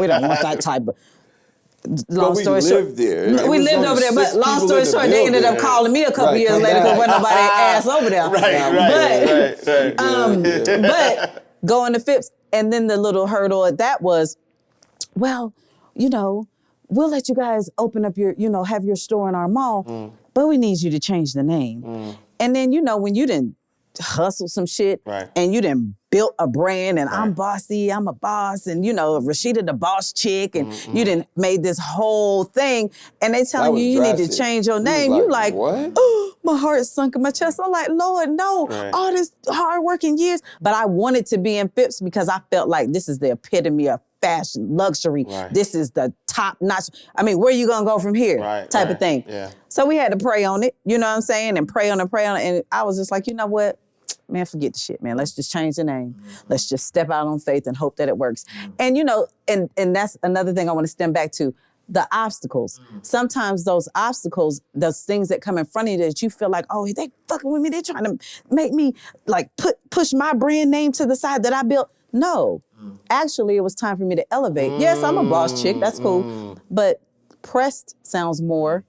we don't want that type of, long story short. We lived over there, but long story short, they ended up calling me a couple years later because wasn't nobody ass over there. But going to FIPS, and then the little hurdle at that was, well, you know, we'll let you guys open up your, you know, have your store in our mall, but we need you to change the name. And then, you know, when you didn't hustle some shit and you didn't built a brand, and I'm bossy, I'm a boss, and, you know, Rasheeda the boss chick, and you didn't made this whole thing, and they telling you need to change your name. You like, what? Oh, my heart sunk in my chest. I'm like, Lord, no, all this hard working years. But I wanted to be in FIPS because I felt like this is the epitome of fashion, luxury. This is the top notch. I mean, where you gonna go from here? Type of thing. Yeah. So we had to pray on it, you know what I'm saying? And pray on it. And I was just like, you know what? Man, forget the shit, man. Let's just change the name. Let's just step out on faith and hope that it works. And you know, and that's another thing I want to stem back to. The obstacles. Sometimes those obstacles, those things that come in front of you that you feel like, oh, they fucking with me. They're trying to make me like push my brand name to the side that I built. No, actually, it was time for me to elevate. Yes, I'm a boss chick. That's cool. But pressed sounds more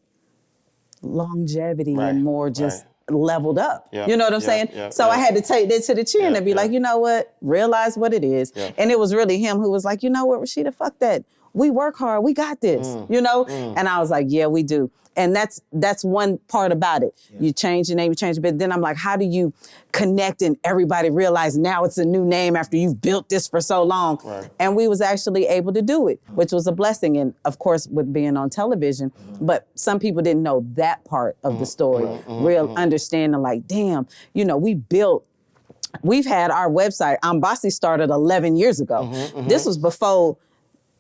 longevity and more just leveled up. You know what I'm saying? So I had to take that to the chin and be like, you know what? Realize what it is. And it was really him who was like, you know what, Rasheeda, fuck that. We work hard. We got this, you know? And I was like, yeah, we do. And that's one part about it. You change your name, you change it, but then I'm like, how do you connect and everybody realize now it's a new name after you've built this for so long? And we was actually able to do it, which was a blessing. And of course, with being on television, but some people didn't know that part of the story, real understanding like, damn, you know, we've had our website, Bossy started 11 years ago. This was before.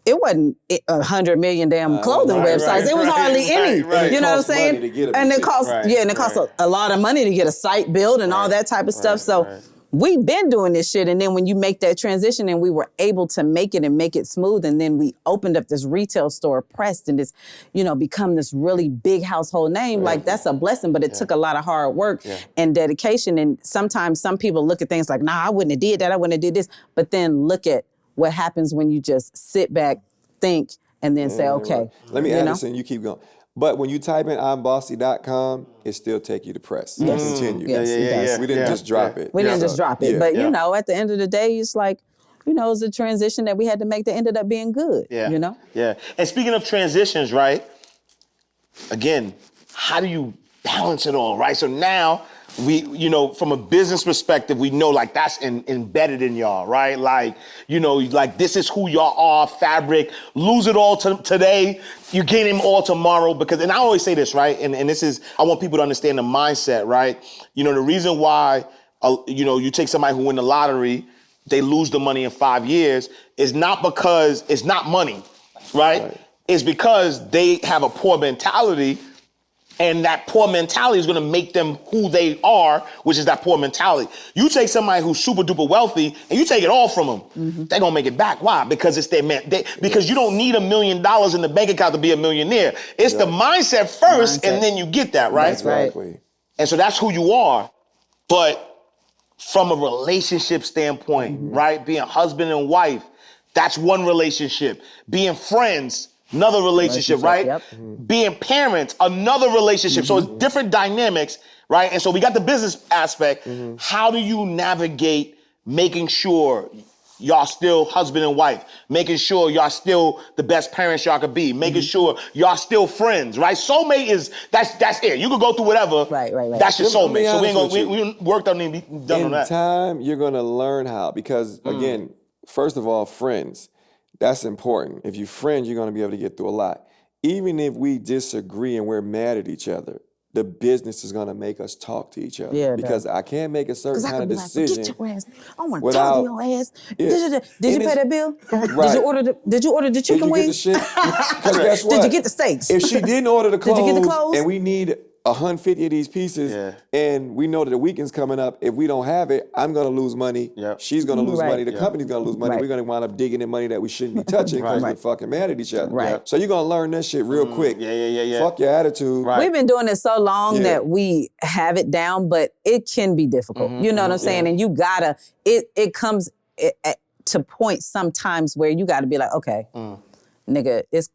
It wasn't 100 million damn clothing websites. It was hardly any. You know what I'm saying? And it costs, and it costs a lot of money to get a site built and all that type of stuff. So we've been doing this shit. And then when you make that transition and we were able to make it and make it smooth, and then we opened up this retail store, Pressed, and this, you know, become this really big household name, like that's a blessing, but it took a lot of hard work and dedication. And sometimes some people look at things like, nah, I wouldn't have did that. I wouldn't have did this. But then look at what happens when you just sit back, think, and then say, okay. Let me add this and you keep going. But when you type in imbossy.com, it still take you to Press. Yes. Continue. Yes, We didn't just drop it. We didn't just drop it. But, you know, at the end of the day, it's like, you know, it's a transition that we had to make that ended up being good, you know? Yeah. And speaking of transitions, right? Again, how do you balance it all, right? So now, we, you know, from a business perspective, we know like that's embedded in y'all, right? Like, you know, like this is who y'all are, fabric, lose it all today, you gain them all tomorrow, because, and I always say this, right? And this is, I want people to understand the mindset, right? You know, the reason why, you know, you take somebody who win the lottery, they lose the money in 5 years, is not because it's not money, right? It's because they have a poor mentality. And that poor mentality is going to make them who they are, which is that poor mentality. You take somebody who's super duper wealthy and you take it all from them, they're going to make it back. Why? Because it's their because you don't need $1 million in the bank account to be a millionaire. It's the mindset first, and then you get that, right? Exactly. And so that's who you are. But from a relationship standpoint, right? Being husband and wife, that's one relationship. Being friends, another relationship, right? Being parents, another relationship. So it's different dynamics, right? And so we got the business aspect. How do you navigate making sure y'all still husband and wife, making sure y'all still the best parents y'all could be, making sure y'all still friends, right? Soulmate is, that's it. You can go through whatever. Right. That's your soulmate. So we worked on it, done on that. In time, you're going to learn how, because again, first of all, friends. That's important. If you're friends, you're going to be able to get through a lot. Even if we disagree and we're mad at each other, the business is going to make us talk to each other. Yeah, because I can't make a certain kind of decision. Get your ass. I want to talk to your ass. Did you pay that bill? Right. Did you order the chicken wings? Did you get the shit? Because guess what? Did you get the steaks? If she didn't order the clothes, Did you get the clothes? And we need 150 of these pieces, and we know that the weekend's coming up. If we don't have it, I'm going to lose money. She's going to lose money. The company's going to lose money. We're going to wind up digging in money that we shouldn't be touching because we're fucking mad at each other. So you're going to learn that shit real quick. Fuck your attitude. We've been doing it so long that we have it down, but it can be difficult. You know what I'm saying? And you gotta, it comes to points sometimes where you gotta be like, okay, nigga, it's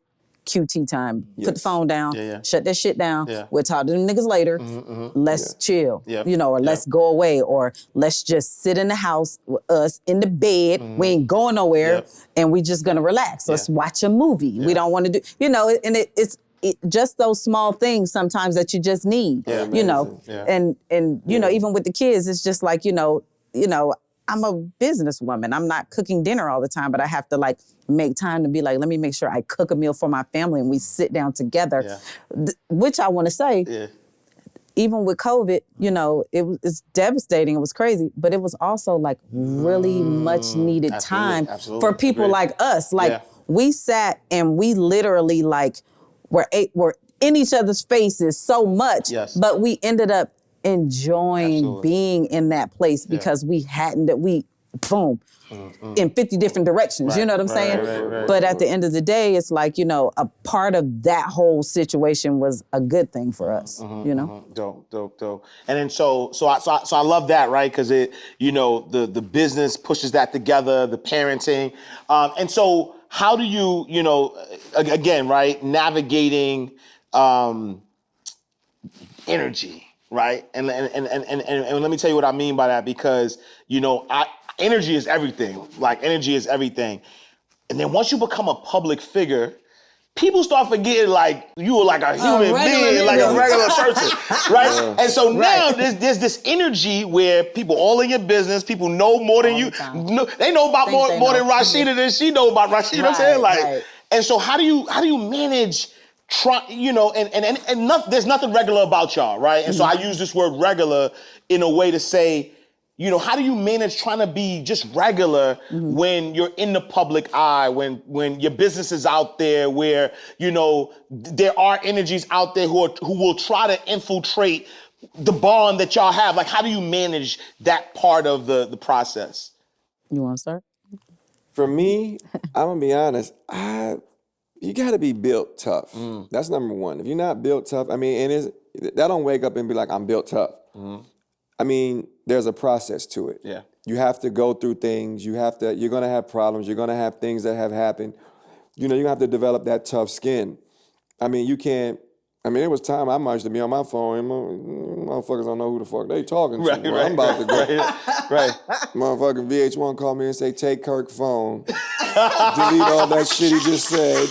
QT time. Put the phone down. Shut that shit down. We'll talk to them niggas later. Let's chill. You know, or let's go away, or let's just sit in the house with us in the bed. We ain't going nowhere, and we just gonna relax. Let's watch a movie. We don't want to do, you know, and it's just those small things sometimes that you just need. You know, and you know, even with the kids, it's just like, you know, I'm a businesswoman. I'm not cooking dinner all the time, but I have to like make time to be like, let me make sure I cook a meal for my family and we sit down together. Which I want to say, even with COVID, you know, it's devastating. It was crazy, but it was also like really much needed time for people like us. Like we sat and we literally like were in each other's faces so much, but we ended up enjoying being in that place because we boom, in 50 different directions. You know what I'm saying? But at the end of the day, it's like, a part of that whole situation was a good thing for us, you know? Dope. And then so I love that, right? Because the business pushes that together, the parenting. And so how do you, again, right, navigating energy, right? And let me tell you what I mean by that, because energy is everything. Like, energy is everything. And then once you become a public figure, people start forgetting like you were like a human being, like a regular person, right? And so now there's this energy where people all in your business, people know more than you. They know about more than Rasheeda than she know about Rasheeda. You know what I'm saying? And so how do you manage? There's nothing regular about y'all, right? And so I use this word regular in a way to say, how do you manage trying to be just regular when you're in the public eye, when your business is out there, where, there are energies out there who will try to infiltrate the bond that y'all have? Like, how do you manage that part of the process? You want to start? For me, I'm going to be honest, you got to be built tough. That's number one. If you're not built tough, that don't wake up and be like, I'm built tough. There's a process to it. Yeah. You have to go through things. You're going to have problems. You're going to have things that have happened. You're going to have to develop that tough skin. You can't, there was time I used to be on my phone and motherfuckers don't know who the fuck they talking to. I'm about to go. Motherfucking VH1 called me and say, take Kirk's phone, delete all that shit he just said,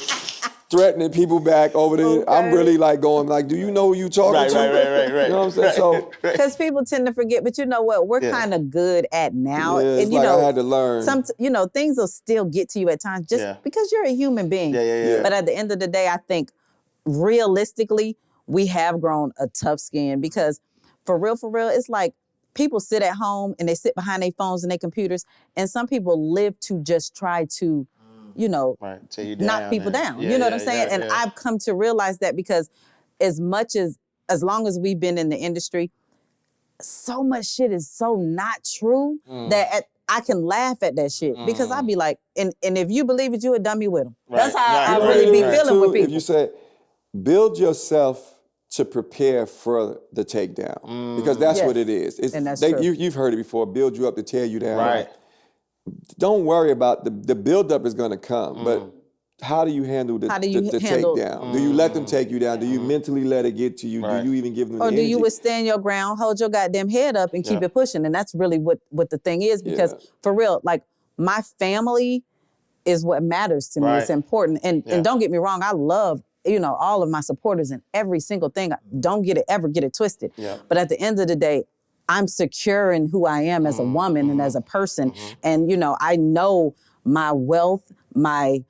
threatening people back over there. Okay. I'm really like going like, do you know who you talking to? Right. You know what I'm saying? So, because people tend to forget, but you know what? We're kind of good at now. Yeah, it's I had to learn. Things will still get to you at times just because you're a human being. Yeah. But at the end of the day, I think realistically, we have grown a tough skin because for real, it's like people sit at home and they sit behind their phones and their computers, and some people live to just try to knock people down. You know what I'm saying? And I've come to realize that because as long as we've been in the industry, so much shit is so not true that I can laugh at that shit because I'd be like, and if you believe it, you a dummy with them. That's how I really be feeling with people. If you say, build yourself to prepare for the takedown, because that's what it is. And that's true. You've heard it before, build you up to tear you down. Right. Don't worry about the build-up is going to come, but how do you handle the takedown? Do you let them take you down? Do you mentally let it get to you? Right. Do you even give them the Or do energy? you withstand your ground, hold your goddamn head up and keep it pushing? And that's really what the thing is, because for real, like, my family is what matters to me. It's important. And don't get me wrong, I love all of my supporters and every single thing. Don't ever get it twisted. Yeah. But at the end of the day, I'm secure in who I am as a woman and as a person. And, I know my wealth, my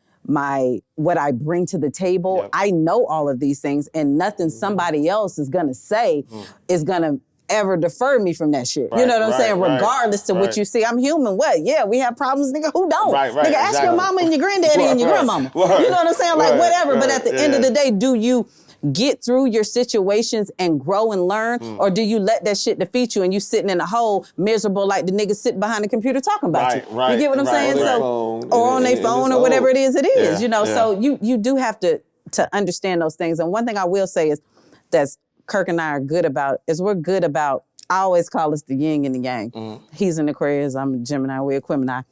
what I bring to the table. Yep. I know all of these things, and nothing somebody else is gonna say is gonna ever defer me from that shit. You know what I'm saying? Regardless to what you see. I'm human. What? Yeah, we have problems, nigga. Who don't? Nigga, ask your mama and your granddaddy and your grandmama. You know what I'm saying? Like, whatever. But at the end of the day, do you get through your situations and grow and learn, or do you let that shit defeat you and you sitting in a hole miserable like the nigga sitting behind the computer talking about you? You get what I'm saying? Or on their phone or whatever it is, so you do have to understand those things. And one thing I will say is that Kirk and I are good about I always call us the yin and the yang. He's an Aquarius, I'm a Gemini, we're Aquemini.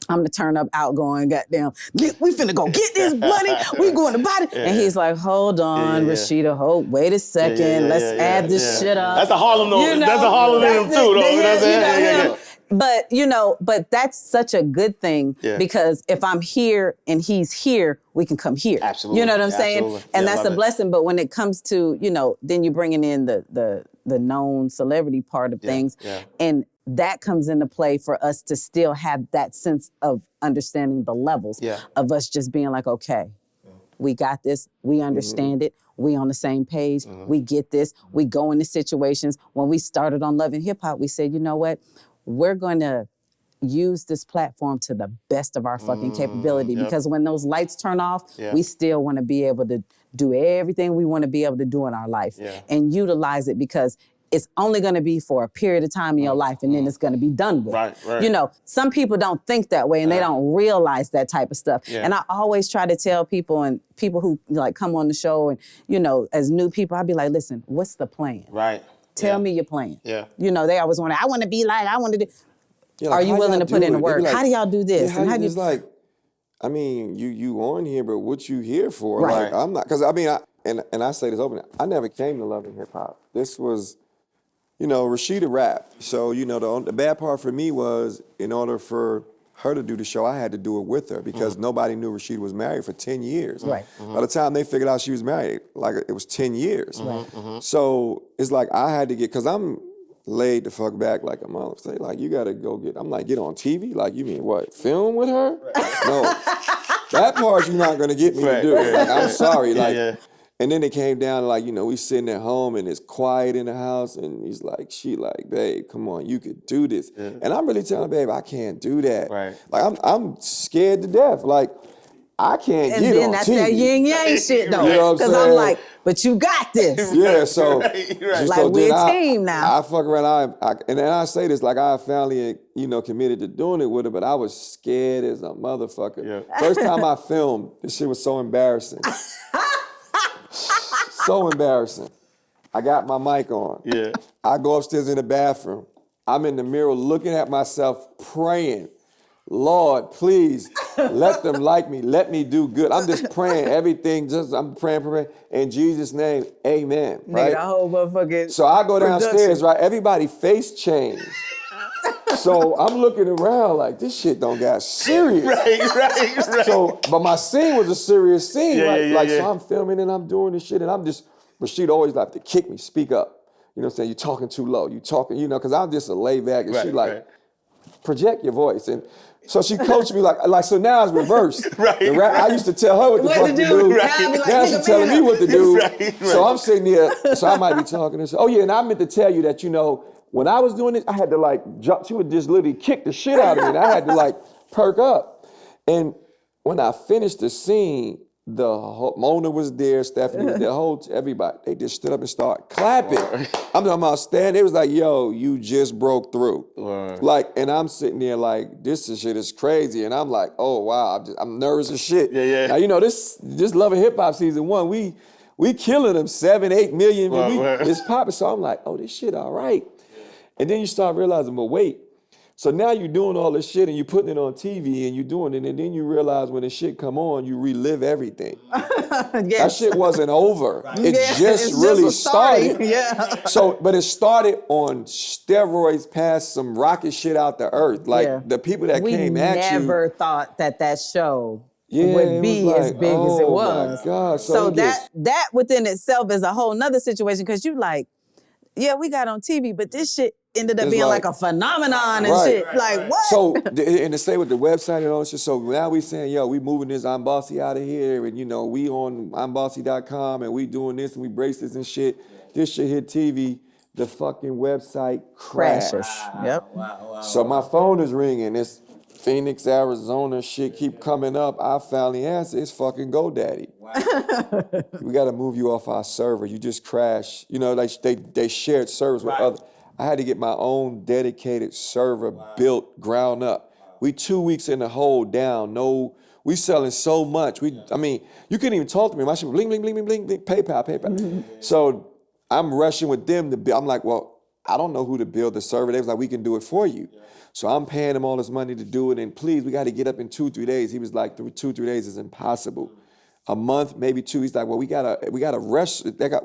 I'm the turn up, outgoing, goddamn, we finna go get this bloody, we going to buy it. And he's like, hold on, Rasheeda, wait a second, let's add this shit up. That's a Harlem note. That's a Harlem too, though. But that's such a good thing because if I'm here and he's here, we can come here. Absolutely. You know what I'm saying? And that's a blessing. But when it comes to, then you're bringing in the known celebrity part of things. And that comes into play for us to still have that sense of understanding the levels of us just being like, okay, we got this, we understand it, we on the same page, we get this, we go into situations. When we started on Love and Hip Hop, we said, you know what, we're going to use this platform to the best of our fucking capability. Because when those lights turn off, we still want to be able to do everything we want to be able to do in our life and utilize it, because it's only going to be for a period of time in your life, and then it's going to be done with. Right. You know, some people don't think that way, and they don't realize that type of stuff. And I always try to tell people, and people who like come on the show, and you know, as new people, I'd be like, listen, what's the plan? Right. Tell me your plan. Yeah. You know, they always want to, I want to be like, I want to do. Yeah, Are you willing to put in the work? Like, how do y'all do this? Yeah, and how do you, it's like, I mean, you on here, but what you here for? Right. Like, I'm not, because I mean, I say this openly, I never came to Love and Hip Hop. This was, you know, Rasheeda rapped. So, you know, the bad part for me was, in order for her to do the show, I had to do it with her, because nobody knew Rasheeda was married for 10 years. Right. By the time they figured out she was married, like, it was 10 years. So it's like I had to get, because I'm laid the fuck back like a mother. Say, like, you gotta go get, I'm like, get on TV? Like, you mean what, film with her? No. That part you're not gonna get me to do. Like, I'm sorry. Like, and then it came down to, like, you know, we sitting at home and it's quiet in the house, and he's like, she like, babe, come on, you could do this. And I'm really telling babe, I can't do that. Right. Like, I'm scared to death. Like, I can't and get then on that's TV. that yin yang shit though. You know what I'm Because I'm saying? like, but you got this. Yeah, so Right. just Like, so we then a team now. I fuck around, and then I say this, like, I finally, you know, committed to doing it with her, but I was scared as a motherfucker. Yeah. First time I filmed, this shit was so embarrassing. So embarrassing. I got my mic on. Yeah. I go upstairs in the bathroom. I'm in the mirror looking at myself, praying, Lord, please let them like me. Let me do good. I'm just praying everything. I'm praying. In Jesus' name, amen. Right? Nigga, the whole motherfucking So I go downstairs, production. right? Everybody face changed. So I'm looking around like, this shit don't got serious. Right. So, but my scene was a serious scene. Yeah. So I'm filming and I'm doing this shit, and I'm just, Rasheeda always like to kick me, speak up. You know what I'm saying? You're talking too low. You talking, you know, because I'm just a laid back, and she like, project your voice. And so she coached me like so now it's reversed. I used to tell her what the fuck to do. Now she's telling me what to do. So I'm sitting there, so I might be talking and say, oh yeah, and I meant to tell you that, you know, when I was doing this, I had to like jump, she would just literally kick the shit out of me, and I had to like perk up. And when I finished the scene, Mona was there, Stephanie was there, everybody, they just stood up and started clapping. I'm talking about standing, it was like, yo, you just broke through. Like, and I'm sitting there like, this shit is crazy. And I'm like, oh wow, I'm nervous as shit. Yeah. Now, you know, this Love and Hip Hop season 1, we killing them 7-8 million, it's popping. So I'm like, oh, this shit all right. And then you start realizing, but wait, so now you're doing all this shit and you're putting it on TV and you're doing it, and then you realize when the shit come on, you relive everything. That shit wasn't over. It just really started. So, but it started on steroids, past some rocket shit out the earth. Like the people that came at you. We never thought that show it would be was as big as it was. Oh my God. So that within itself is a whole nother situation, because you like, yeah, we got on TV, but this shit ended up being like a phenomenon and shit. Like, what? So, and to stay with the website and all this shit, so now we saying, yo, we moving this I'm Bossy out of here, and you know, we on I'mBossy.com, and we doing this, and we bracelets and shit. This shit hit TV, the fucking website crashes. Yep. Wow. So my phone is ringing, it's Phoenix, Arizona shit keep coming up. I finally answer, it's fucking GoDaddy. Wow. We gotta move you off our server. You just crashed. You know, like they shared servers with other. I had to get my own dedicated server built ground up. We 2 weeks in the hole down. We selling so much. I mean, you couldn't even talk to me. My shit bling, bling, bling, bling, bling, bling, PayPal. So I'm rushing with them to I'm like, well, I don't know who to build the server. They was like, we can do it for you. So I'm paying them all this money to do it, and please, we got to get up in 2-3 days. He was like, 2-3 days is impossible. A month, maybe 2. He's like, well, we gotta rush. They got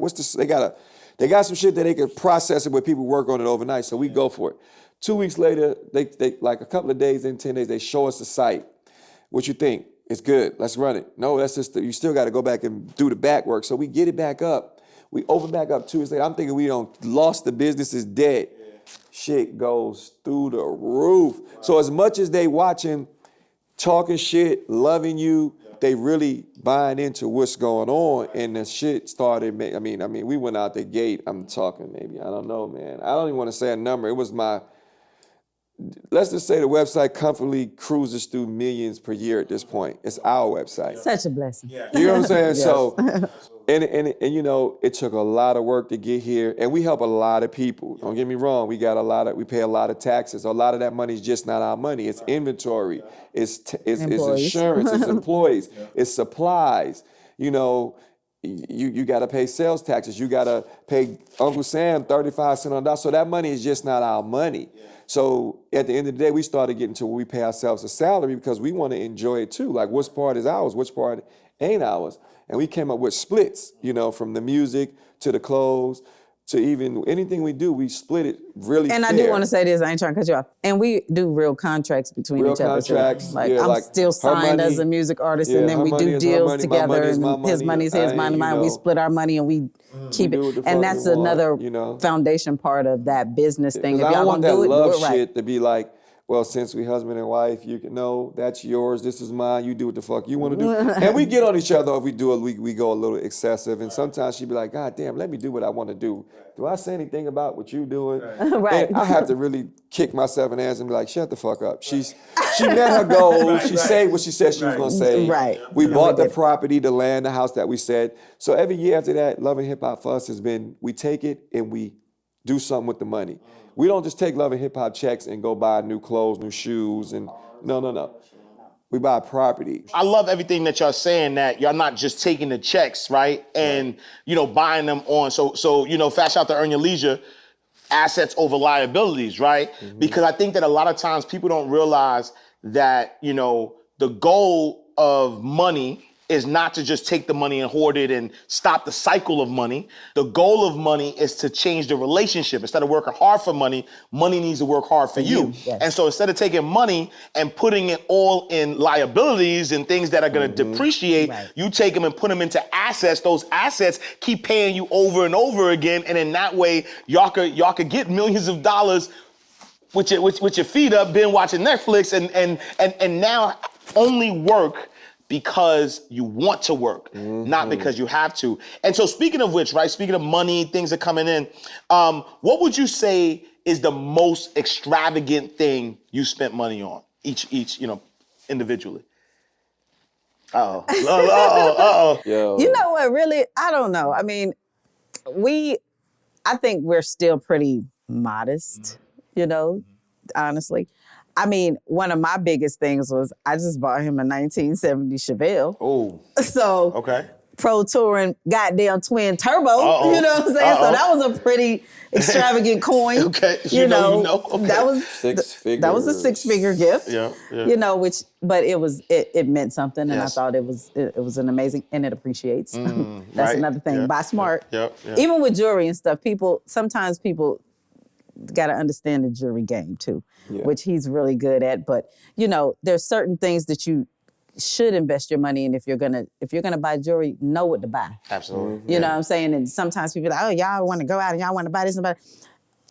some shit that they could process it where people work on it overnight. So we go for it. 2 weeks later, they like a couple of days in, 10 days, they show us the site. What you think? It's good. Let's run it. No, that's just you still got to go back and do the back work. So we get it back up. We open back up 2 weeks later. I'm thinking we lost the business, is dead. Shit goes through the roof. So as much as they watching, talking shit, loving you, they really buying into what's going on, and the shit started. I mean, we went out the gate. I'm talking maybe, I don't know, man. I don't even want to say a number. It was let's just say the website comfortably cruises through millions per year at this point. It's our website. Such a blessing. You know what I'm saying? Yes. So, and you know, it took a lot of work to get here, and we help a lot of people. Don't get me wrong. We pay a lot of taxes. A lot of that money is just not our money. It's inventory. It's insurance. It's employees. It's supplies. You know, you got to pay sales taxes. You got to pay Uncle Sam 35 cents on the dollar. So that money is just not our money. So at the end of the day, we started getting to where we pay ourselves a salary because we want to enjoy it too. Like, which part is ours, which part ain't ours? And we came up with splits, you know, from the music to the clothes to even anything we do, we split it really And fair. I do want to say this, I ain't trying to cut you off. And we do real contracts between Real each other. contracts, So, like, yeah, I'm like still her signed money- as a music artist, yeah, and then her we money do is her deals money, my together, money is my and his money. money is his, mine is mine. We split our money, and we keep do what it. the fuck And that's we want, another you know? foundation part of that business thing. If Because I y'all don't want gonna that do it, love do it right. shit to be like, well, since we husband and wife, you can know that's yours, this is mine, you do what the fuck you want to do. And we get on each other if we do it, we go a little excessive. And sometimes she be like, God damn, let me do what I want to do. Do I say anything about what you doing? Right. And I have to really kick myself in the ass and be like, shut the fuck up. She met her goal. She said what she said she was going to say. Right. We And bought we the did. property, the land, the house that we said. So every year after that, Love and Hip Hop for us has been, we take it and we do something with the money. We don't just take Love and Hip Hop checks and go buy new clothes, new shoes, and no. We buy property. I love everything that y'all saying, that y'all not just taking the checks, right? And, you know, buying them on. So you know, fast out to earn your leisure, assets over liabilities, right? Because I think that a lot of times people don't realize that, you know, the goal of money is not to just take the money and hoard it and stop the cycle of money. The goal of money is to change the relationship. Instead of working hard for money, money needs to work hard for you. Yes. And so instead of taking money and putting it all in liabilities and things that are gonna depreciate, Right. you take them and put them into assets. Those assets keep paying you over and over again. And in that way, y'all could get millions of dollars with your feet up, been watching Netflix and now only work because you want to work, not because you have to. And so speaking of which, right, speaking of money, things that are coming in, what would you say is the most extravagant thing you spent money on, each you know, individually? Uh-oh. Yo. You know what, really, I don't know. I mean, I think we're still pretty modest, you know, honestly. I mean, one of my biggest things was I just bought him a 1970 Chevelle. Oh, So okay. Pro Touring goddamn twin turbo. Uh-oh. You know what I'm saying? Uh-oh. So that was a pretty extravagant coin. Okay. You know. Okay. That was That was a Six 6-figure gift. Yeah. You know, but it meant something, and Yes. I thought it was an amazing, and it appreciates. That's right. another thing. Yeah. Buy smart. Yeah. Even with jewelry and stuff, sometimes people got to understand the jewelry game too, which he's really good at. But you know, there's certain things that you should invest your money in if you're gonna buy jewelry. Know what to buy. Absolutely. You know what I'm saying? And sometimes people are like, oh, y'all want to go out and y'all want to buy this and buy that.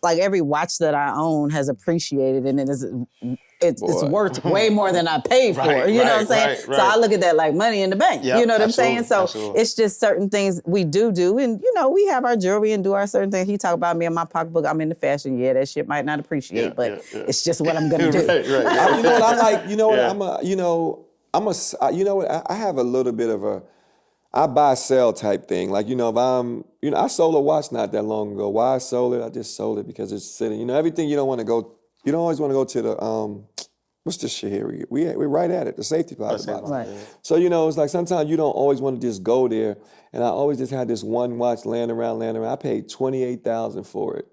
Like every watch that I own has appreciated, and it's worth way more than I paid for. Right, You know what I'm right, saying? right, So right. I look at that like money in the bank. Yep, You know what I'm saying? absolutely, So absolutely. it's just certain things we do, and you know, we have our jewelry and do our certain things. He talk about me in my pocketbook. I'm into fashion. Yeah, that shit might not appreciate, but it's just what I'm gonna do. right. You know what I like? You know what? Yeah. I have a little bit of a, I buy sell type thing. Like, you know, if I sold a watch not that long ago. Why I sold it? I just sold it because it's sitting. You know, everything you don't always want to go to the, what's this shit here? We're right at it, the safety deposit box. Right. So, you know, it's like sometimes you don't always want to just go there. And I always just had this one watch laying around. I paid $28,000 for it.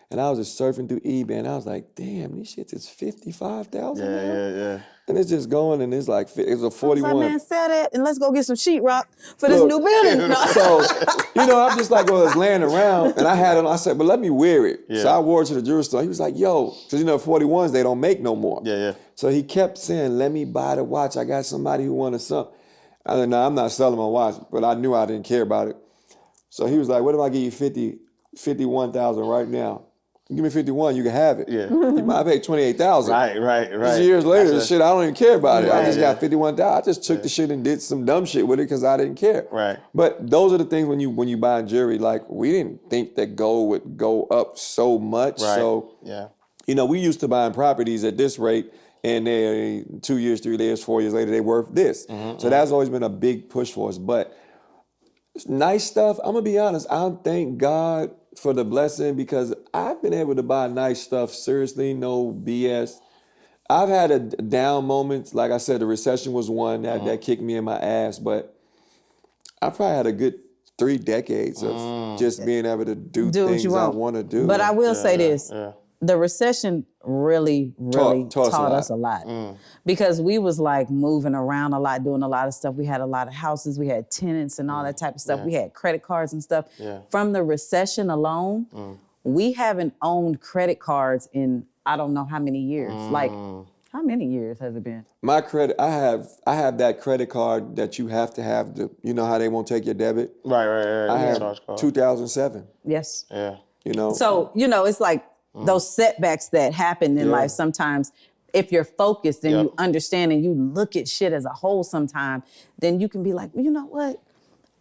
And I was just surfing through eBay, and I was like, damn, these shits is $55,000 now? Yeah. And it's just going, and it's like, it's a 41. So man, sell that and let's go get some sheetrock for this new building. No. So, you know, I'm just like, well, it's laying around, and I had it on. I said, but let me wear it. Yeah. So I wore it to the jewelry store. He was like, yo, because, you know, 41s, they don't make no more. Yeah. So he kept saying, let me buy the watch. I got somebody who wanted something. I said, no, I'm not selling my watch, but I knew I didn't care about it. So he was like, what if I give you $51,000 right now? Give me 51, you can have it. Yeah. You might pay 28,000. Right. Years later, this shit, I don't even care about it. I just Right. got 51,000. I just took the shit and did some dumb shit with it because I didn't care. Right. But those are the things when you buy jewelry, like we didn't think that gold would go up so much. Right. So Yeah. we used to buying properties at this rate, and they 2 years, 3 years, 4 years later, they worth this. So that's always been a big push for us. But nice stuff, I'm gonna be honest, I thank God for the blessing because I've been able to buy nice stuff, seriously, no BS. I've had a down moments, like I said, the recession was one that kicked me in my ass, but I probably had a good 3 decades of just being able to do things I want to do. But I will say this. The recession really taught us a lot. Because we was like moving around a lot, doing a lot of stuff. We had a lot of houses, we had tenants and all that type of stuff. We had credit cards and stuff. From the recession alone, we haven't owned credit cards in I don't know how many years. Like, how many years has it been? My credit, I have that credit card that you have to have to, you know how they won't take your debit? Right. I have 2007. Yes. Yeah. So, it's like those setbacks that happen in life sometimes, if you're focused and you understand and you look at shit as a whole sometime, then you can be like, well, you know what?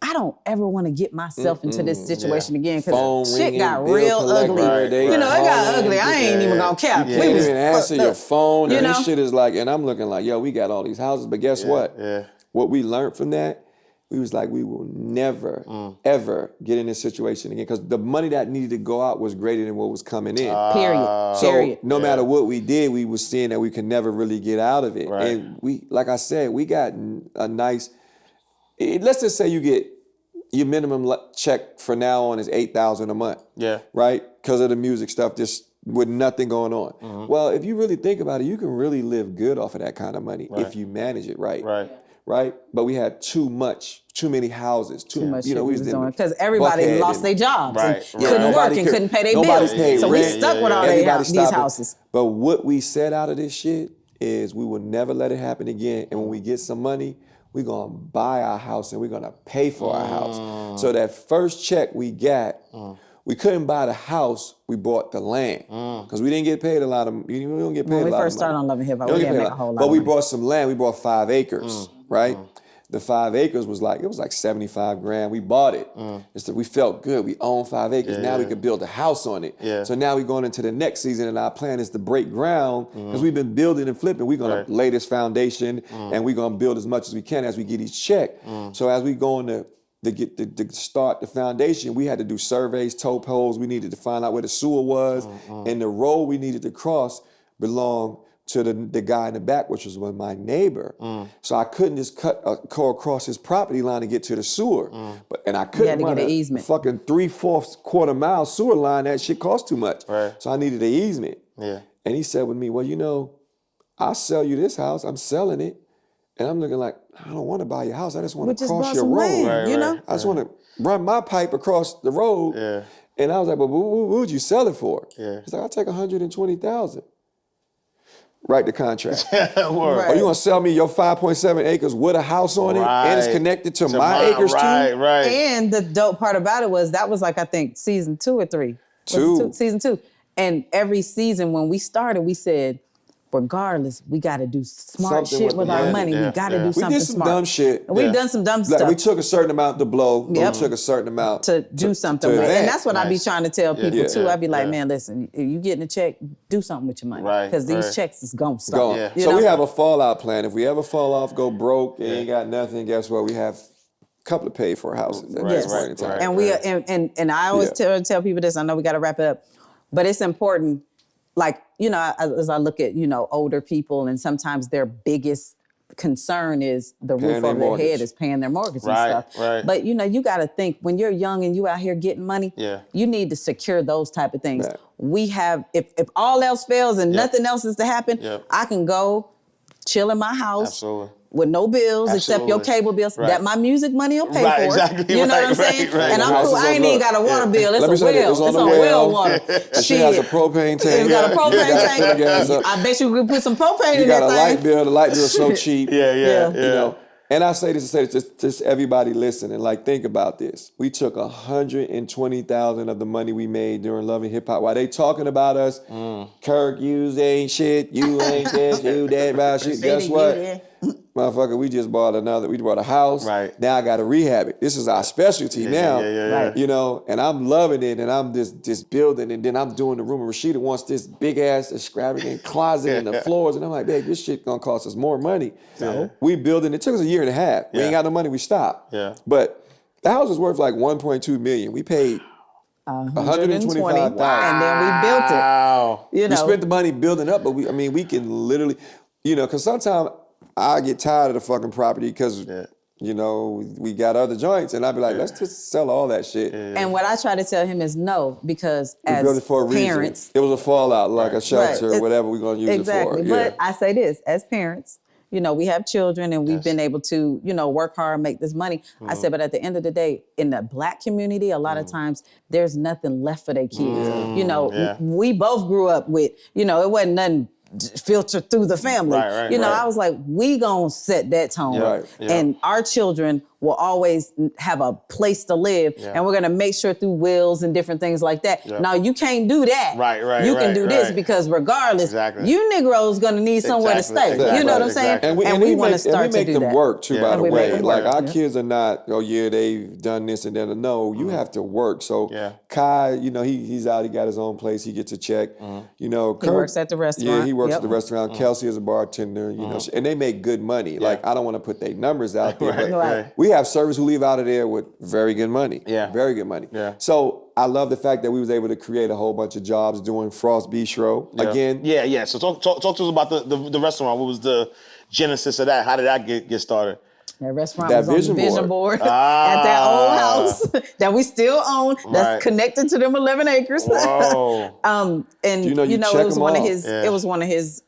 I don't ever want to get myself into this situation again because shit got real ugly. It got ugly. I ain't even gonna cap. You can't even answer your phone. And this shit is like, and I'm looking like, yo, we got all these houses, but guess what? What we learned from that, we was like, we will never, ever get in this situation again because the money that needed to go out was greater than what was coming in. Period. No matter what we did, we was seeing that we could never really get out of it. Right. And we, like I said, we got a nice, let's just say you get your minimum check for now on is $8,000 a month. Yeah. Right? Because of the music stuff, just with nothing going on. Well, if you really think about it, you can really live good off of that kind of money if you manage it right. Right? But we had too many houses, too much. We was doing because everybody lost their jobs and couldn't work and couldn't pay their bills. Paid so rent. we stuck with all these houses. But what we said out of this shit is we will never let it happen again. And when we get some money, we're gonna buy our house and we're gonna pay for our house. So that first check we got, we couldn't buy the house, we bought the land. Because we didn't get paid a lot of, we don't get paid a lot of money. When we first started on Love and Hip Hop, we didn't make a whole lot But of we money. bought some land, we bought 5 acres, right? The 5 acres was like, it was like 75 grand. We bought it. We felt good. We own 5 acres. Now we could build a house on it. So now we're going into the next season and our plan is to break ground because we've been building and flipping. We're going to lay this foundation and we're going to build as much as we can as we get each check. So as we go into to start the foundation, we had to do surveys, tope holes. We needed to find out where the sewer was and the road we needed to cross belonged to the guy in the back, which was my neighbor. So I couldn't just go across his property line to get to the sewer. And I couldn't run a fucking 3/4 quarter mile sewer line. That shit cost too much. So I needed an easement. And he said with me, well, I'll sell you this house. I'm selling it. And I'm looking like, I don't want to buy your house. I just want to cross your road. I just want to run my pipe across the road. And I was like, but what would you sell it for? He's like, I'll take $120,000. Write the contract. Or you gonna sell me your 5.7 acres with a house on it and it's connected to my acres too? And the dope part about it was that was like, I think season 2 or 3. Season 2. And every season when we started, we said, regardless, we got to do smart shit with our money. We got to do something smart. We did some dumb shit. We've done some dumb stuff. We took a certain amount to blow, but we took a certain amount to do something with. And that's what I be trying to tell people too. I be like, man, listen, if you getting a check, do something with your money. Because these checks is going to stop. So we have a fallout plan. If we ever fall off, go broke, and ain't got nothing, guess what? We have a couple of paid for houses at this point in time. And I always tell people this, I know we got to wrap it up, but it's important. Like, as I look at, older people and sometimes their biggest concern is the roof over their head is paying their mortgage and stuff. But, you got to think when you're young and you out here getting money, you need to secure those type of things. We have, if all else fails and nothing else is to happen, I can go chill in my house. With no bills except your cable bills that my music money will pay for. Exactly, you know what I'm saying? And I'm cool. I ain't even got a water bill. It's a well. It's on well water. She has a propane tank. It's got a propane tank. I bet you could put some propane in that thing. You got a light bill. The light bill is so cheap. And I say this to just everybody listening. Like, think about this. We took $120,000 of the money we made during Love and Hip Hop. While they talking about us, Kirk, you ain't shit, you ain't this, you that, about shit. Guess what? motherfucker, we bought a house. Right. Now I got to rehab it. This is our specialty now. Right. You know, and I'm loving it, and I'm just building, and then I'm doing the room, and Rasheeda wants this big ass extravagant closet and the floors, and I'm like, babe, this shit gonna cost us more money. Yeah. We building. It took us a year and a half. We ain't got no money. We stopped. Yeah. But the house was worth like 1.2 million. We paid 125,000. and then we built it. Wow. You know, We spent the money building up, but we can literally, because sometimes I get tired of the fucking property because, we got other joints, and I'd be like, let's just sell all that shit. and what I try to tell him is no, because We built it as for a parents, reason. It was a fallout, like a shelter or whatever we're going to use exactly. it for. But I say this, as parents, we have children and we've been able to, work hard, make this money. I said, but at the end of the day, in the Black community, a lot of times there's nothing left for their kids. We both grew up with, it wasn't nothing filtered through the family. Right, I was like, we gonna set that tone. Right. And our children will always have a place to live, and we're gonna make sure through wills and different things like that. Now you can't do that. Right, You can do this because regardless, you Negroes gonna need somewhere to stay. Exactly. You know what I'm saying? And we want to start to make do them that. work too, by And the we make way. them Like work. our kids are not, they've done this and then no, you have to work. So Kai, he's out, he got his own place, he gets a check. Kirk, He works at the restaurant. Yeah, he works at the restaurant. Kelsey is a bartender, and they make good money. Like I don't want to put their numbers out there, but we have servers who leave out of there with very good money. Yeah. Very good money. Yeah. So I love the fact that we was able to create a whole bunch of jobs doing Frost Bistro. Again. Yeah. So talk to us about the restaurant. What was the genesis of that? How did that get started? That restaurant That was on the vision vision board. board at that old house that we still own. That's connected to them 11 acres. Whoa. And you it check was them one of off. his. It was one of his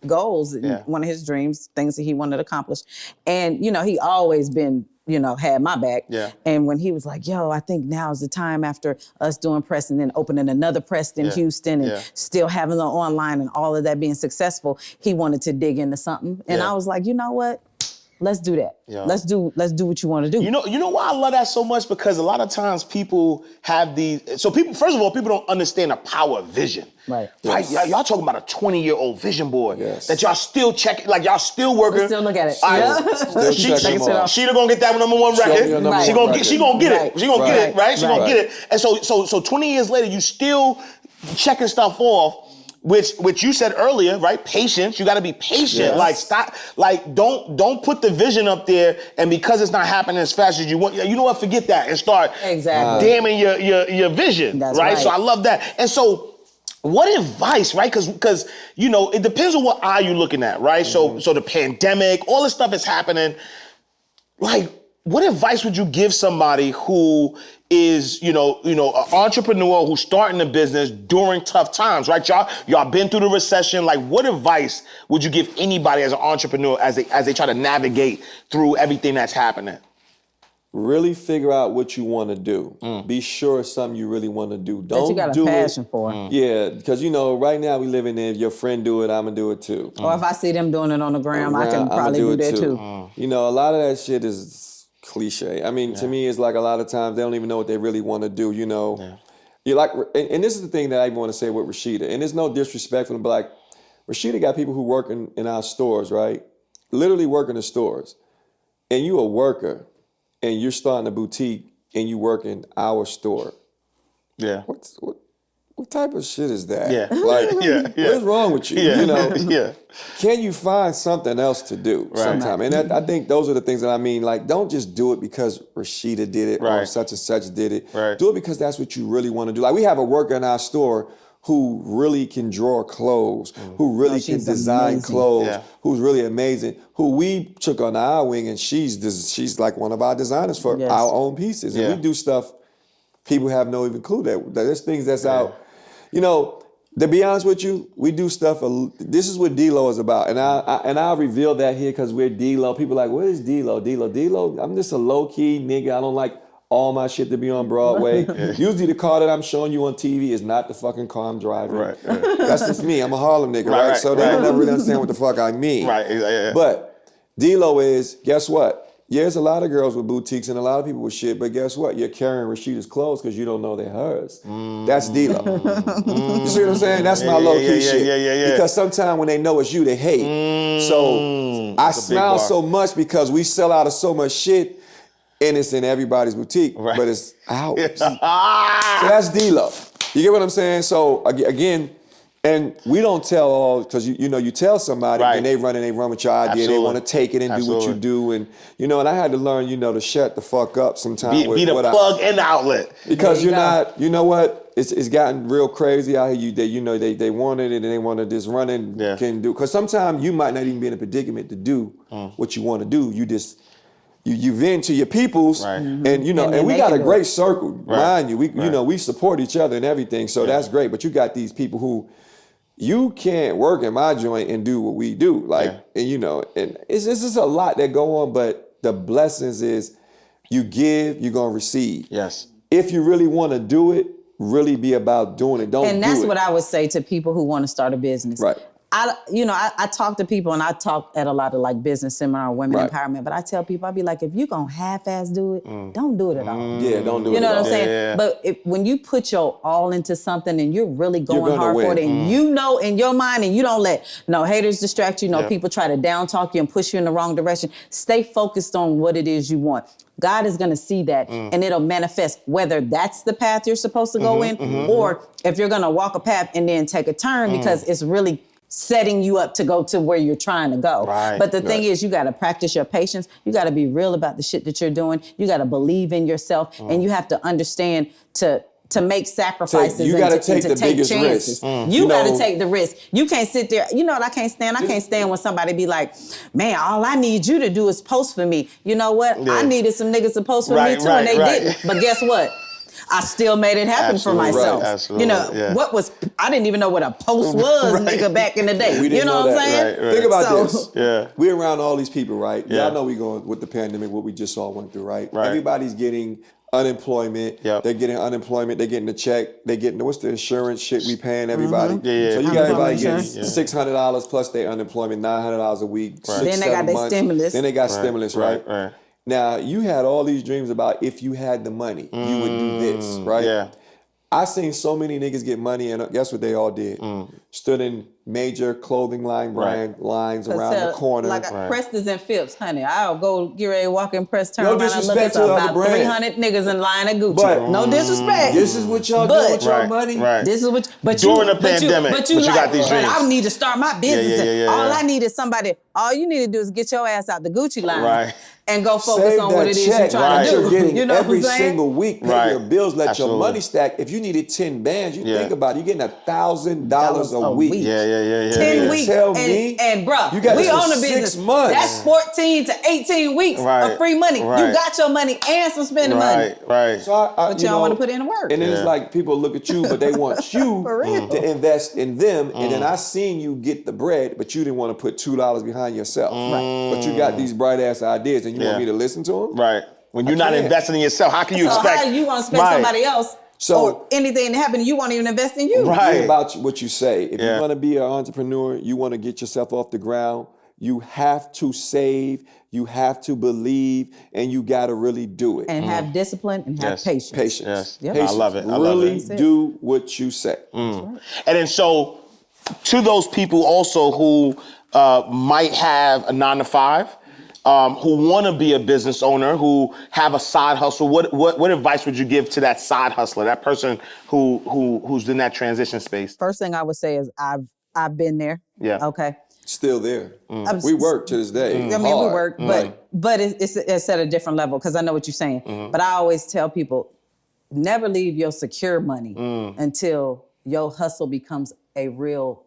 goals, one of his dreams, things that he wanted to accomplish. And he always been, had my back. Yeah. And when he was like, "Yo, I think now is the time after us doing press and then opening another press in Houston and still having the online and all of that being successful," he wanted to dig into something. And I was like, you know what? Let's do that. Yeah. Let's do what you want to do. You know why I love that so much? Because a lot of times people have these. So people, first of all, people don't understand the power of vision. Right. Right. Y'all talking about a 20-year-old vision board that y'all still checking, like y'all still working. We still look at it. All right. Still check them off. Sheeta gonna get that number one record. your number Right. She one gonna record. get. She gonna get Right. it. She gonna get it. Right. She gonna Right. get it. And so 20 years later, you still checking stuff off. Which you said earlier, right? Patience. You got to be patient. Yes. Like stop. Like don't put the vision up there, and because it's not happening as fast as you want, you know what? Forget that and start damning your vision. That's right? right. So I love that. And so, what advice, right? Because it depends on what eye you're looking at, right? So the pandemic, all this stuff is happening. Like, what advice would you give somebody who is, an entrepreneur who's starting a business during tough times, right? Y'all been through the recession. Like, what advice would you give anybody as an entrepreneur as they try to navigate through everything that's happening? Really figure out what you want to do. Be sure it's something you really want to do. That Don't you got do a passion it. for. Yeah, because right now we living in, if your friend do it, I'm gonna do it too. Or if I see them doing it on the gram, I can I'ma probably do that too. A lot of that shit is cliche. I mean, to me, it's like a lot of times they don't even know what they really want to do. You're like, and this is the thing that I even want to say with Rasheeda, and it's no disrespect for them, but like, Rasheeda got people who work in our stores, right? Literally work in the stores, and you a worker, and you're starting a boutique, and you work in our store. Yeah. What type of shit is that? Yeah. Like, Yeah. what's wrong with you? Yeah. Can you find something else to do sometime? And I think those are the things that I mean. Like, don't just do it because Rasheeda did it or such and such did it. Right. Do it because that's what you really want to do. Like, we have a worker in our store who really can draw clothes, who really can design amazing. clothes, who's really amazing, who we took on our wing, and she's like one of our designers for our own pieces. And we do stuff people have no even clue that there's things that's out. To be honest with you, we do stuff. This is what DLO is about, and I'll reveal that here because we're DLO. People are like, what is DLO? DLO. I'm just a low key nigga. I don't like all my shit to be on Broadway. Usually the car that I'm showing you on TV is not the fucking car I'm driving. Right. That's just me. I'm a Harlem nigga, right? So they don't never really understand what the fuck I mean. Right. Yeah. But DLO is, guess what? Yeah, there's a lot of girls with boutiques and a lot of people with shit, but guess what? You're carrying Rasheeda's clothes because you don't know they're hers. That's D-Lo. You see what I'm saying? That's my low-key shit. Yeah. Because sometimes when they know it's you, they hate. So I smile so much because we sell out of so much shit and it's in everybody's boutique, but it's ours. So that's D-Lo. You get what I'm saying? So again, and we don't tell all, because you tell somebody and they run with your idea, they want to take it and do what you do, and and I had to learn, to shut the fuck up sometimes. Be the plug and the outlet. Because you're not, you know what? It's gotten real crazy out here. They wanted it and they wanted this running can do. Because sometimes you might not even be in a predicament to do what you want to do. You just you vent to your peoples, and and we got a great circle, mind you. We support each other and everything, so that's great. But you got these people who you can't work in my joint and do what we do, and it's just a lot that go on. But the blessings is you give, you're gonna receive. Yes. If you really want to do it, really be about doing it. And that's what I would say to people who want to start a business. Right. I talk to people, and I talk at a lot of like business seminar, women empowerment, but I tell people, I be like, if you gonna half-ass do it, don't do it at all. Yeah, don't do it. You know at what I'm all. saying? Yeah. But when you put your all into something and you're really going hard for it, and in your mind, and you don't let no haters distract you, people try to down talk you and push you in the wrong direction. Stay focused on what it is you want. God is gonna see that, and it'll manifest, whether that's the path you're supposed to go in, or if you're gonna walk a path and then take a turn because it's really setting you up to go to where you're trying to go. Right. But the thing is, you got to practice your patience. You got to be real about the shit that you're doing. You got to believe in yourself, and you have to understand to make sacrifices You and gotta to take the take biggest chances. risk. You got to take the risk. You can't sit there. You know what I can't stand? I can't stand when somebody be like, man, all I need you to do is post for me. You know what? I needed some niggas to post for me too, and they didn't. But guess what? I still made it happen for myself. I didn't even know what a post was, nigga, back in the day. You know what I'm saying? Think about this. Yeah. We're around all these people, right? Y'all know we going with the pandemic, what we just all went through, right? Everybody's getting unemployment. They're getting unemployment. They're getting the check. They're getting, what's the insurance shit we paying everybody? So you got everybody getting $600 plus their unemployment, $900 a week, 6, then they got their stimulus. Then they got stimulus, right? Now, you had all these dreams about if you had the money, you would do this, right? Yeah. I seen so many niggas get money, and guess what they all did? Stood in major clothing line brand lines around the corner. Like Preston's and Phipps, honey. I'll go get ready to walk in Press, turn No around and look disrespect at to the other about brand. 300 niggas in line at Gucci. But no disrespect. This is what y'all do with your money. This is what. During the pandemic, but you got these dreams. I need to start my business. All I need is somebody. All you need to do is get your ass out the Gucci line. And go focus Save on what it is you're trying to do. You're getting you know every what I'm saying? single week. Pay your bills. Let your money stack. If you needed 10 bands, you think about it. You're getting $1,000 a week. 10 weeks. Tell me. And bruh, you got we own a 6 business. months. That's 14 to 18 weeks of free money. You got your money and some spending money. So but you don't want to put in the work. And then it's like people look at you, but they want you to invest in them. And then I seen you get the bread, but you didn't want to put $2 behind yourself. But you got these bright ass ideas, and you want me to listen to them? Right. When you're not investing in yourself, how can you expect? How you want to spend somebody else? So or anything that happened, you won't even invest in you. It's about what you say. If you want to be an entrepreneur, you want to get yourself off the ground, you have to save, you have to believe, and you got to really do it. And have discipline and have patience. Patience. I love it. Really do what you say. And then so, to those people also who might have a 9-to-5, who want to be a business owner, who have a side hustle, what advice would you give to that side hustler, that person who's in that transition space? First thing I would say is I've been there. Yeah. Okay. Still there. We work to this day. I mean, we work, but it's at a different level because I know what you're saying. But I always tell people, never leave your secure money until your hustle becomes a real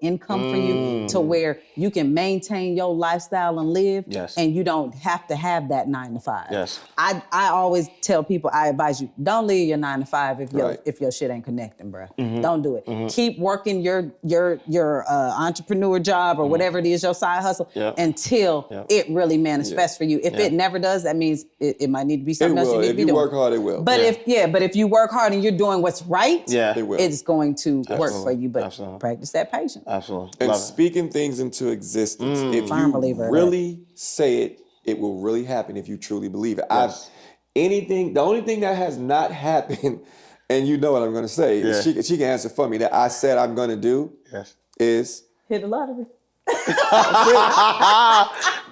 income for you, to where you can maintain your lifestyle and live, and you don't have to have that 9-to-5. I always tell people, I advise you, don't leave your 9-to-5 if your shit ain't connecting, bro. Don't do it. Keep working your entrepreneur job or whatever it is, your side hustle, until it really manifests for you. If it never does, that means it might need to be something else you need to be doing. If you work hard, it will. But if you work hard and you're doing what's right, it will. it's going to work for you. But practice that patience. Absolutely. And speaking things into existence. If Firm you believer really say it it will really happen if you truly believe it. Yes. The only thing that has not happened, and you know what I'm going to say, Yeah. she can answer for me, that I said I'm going to do is Hit the lottery.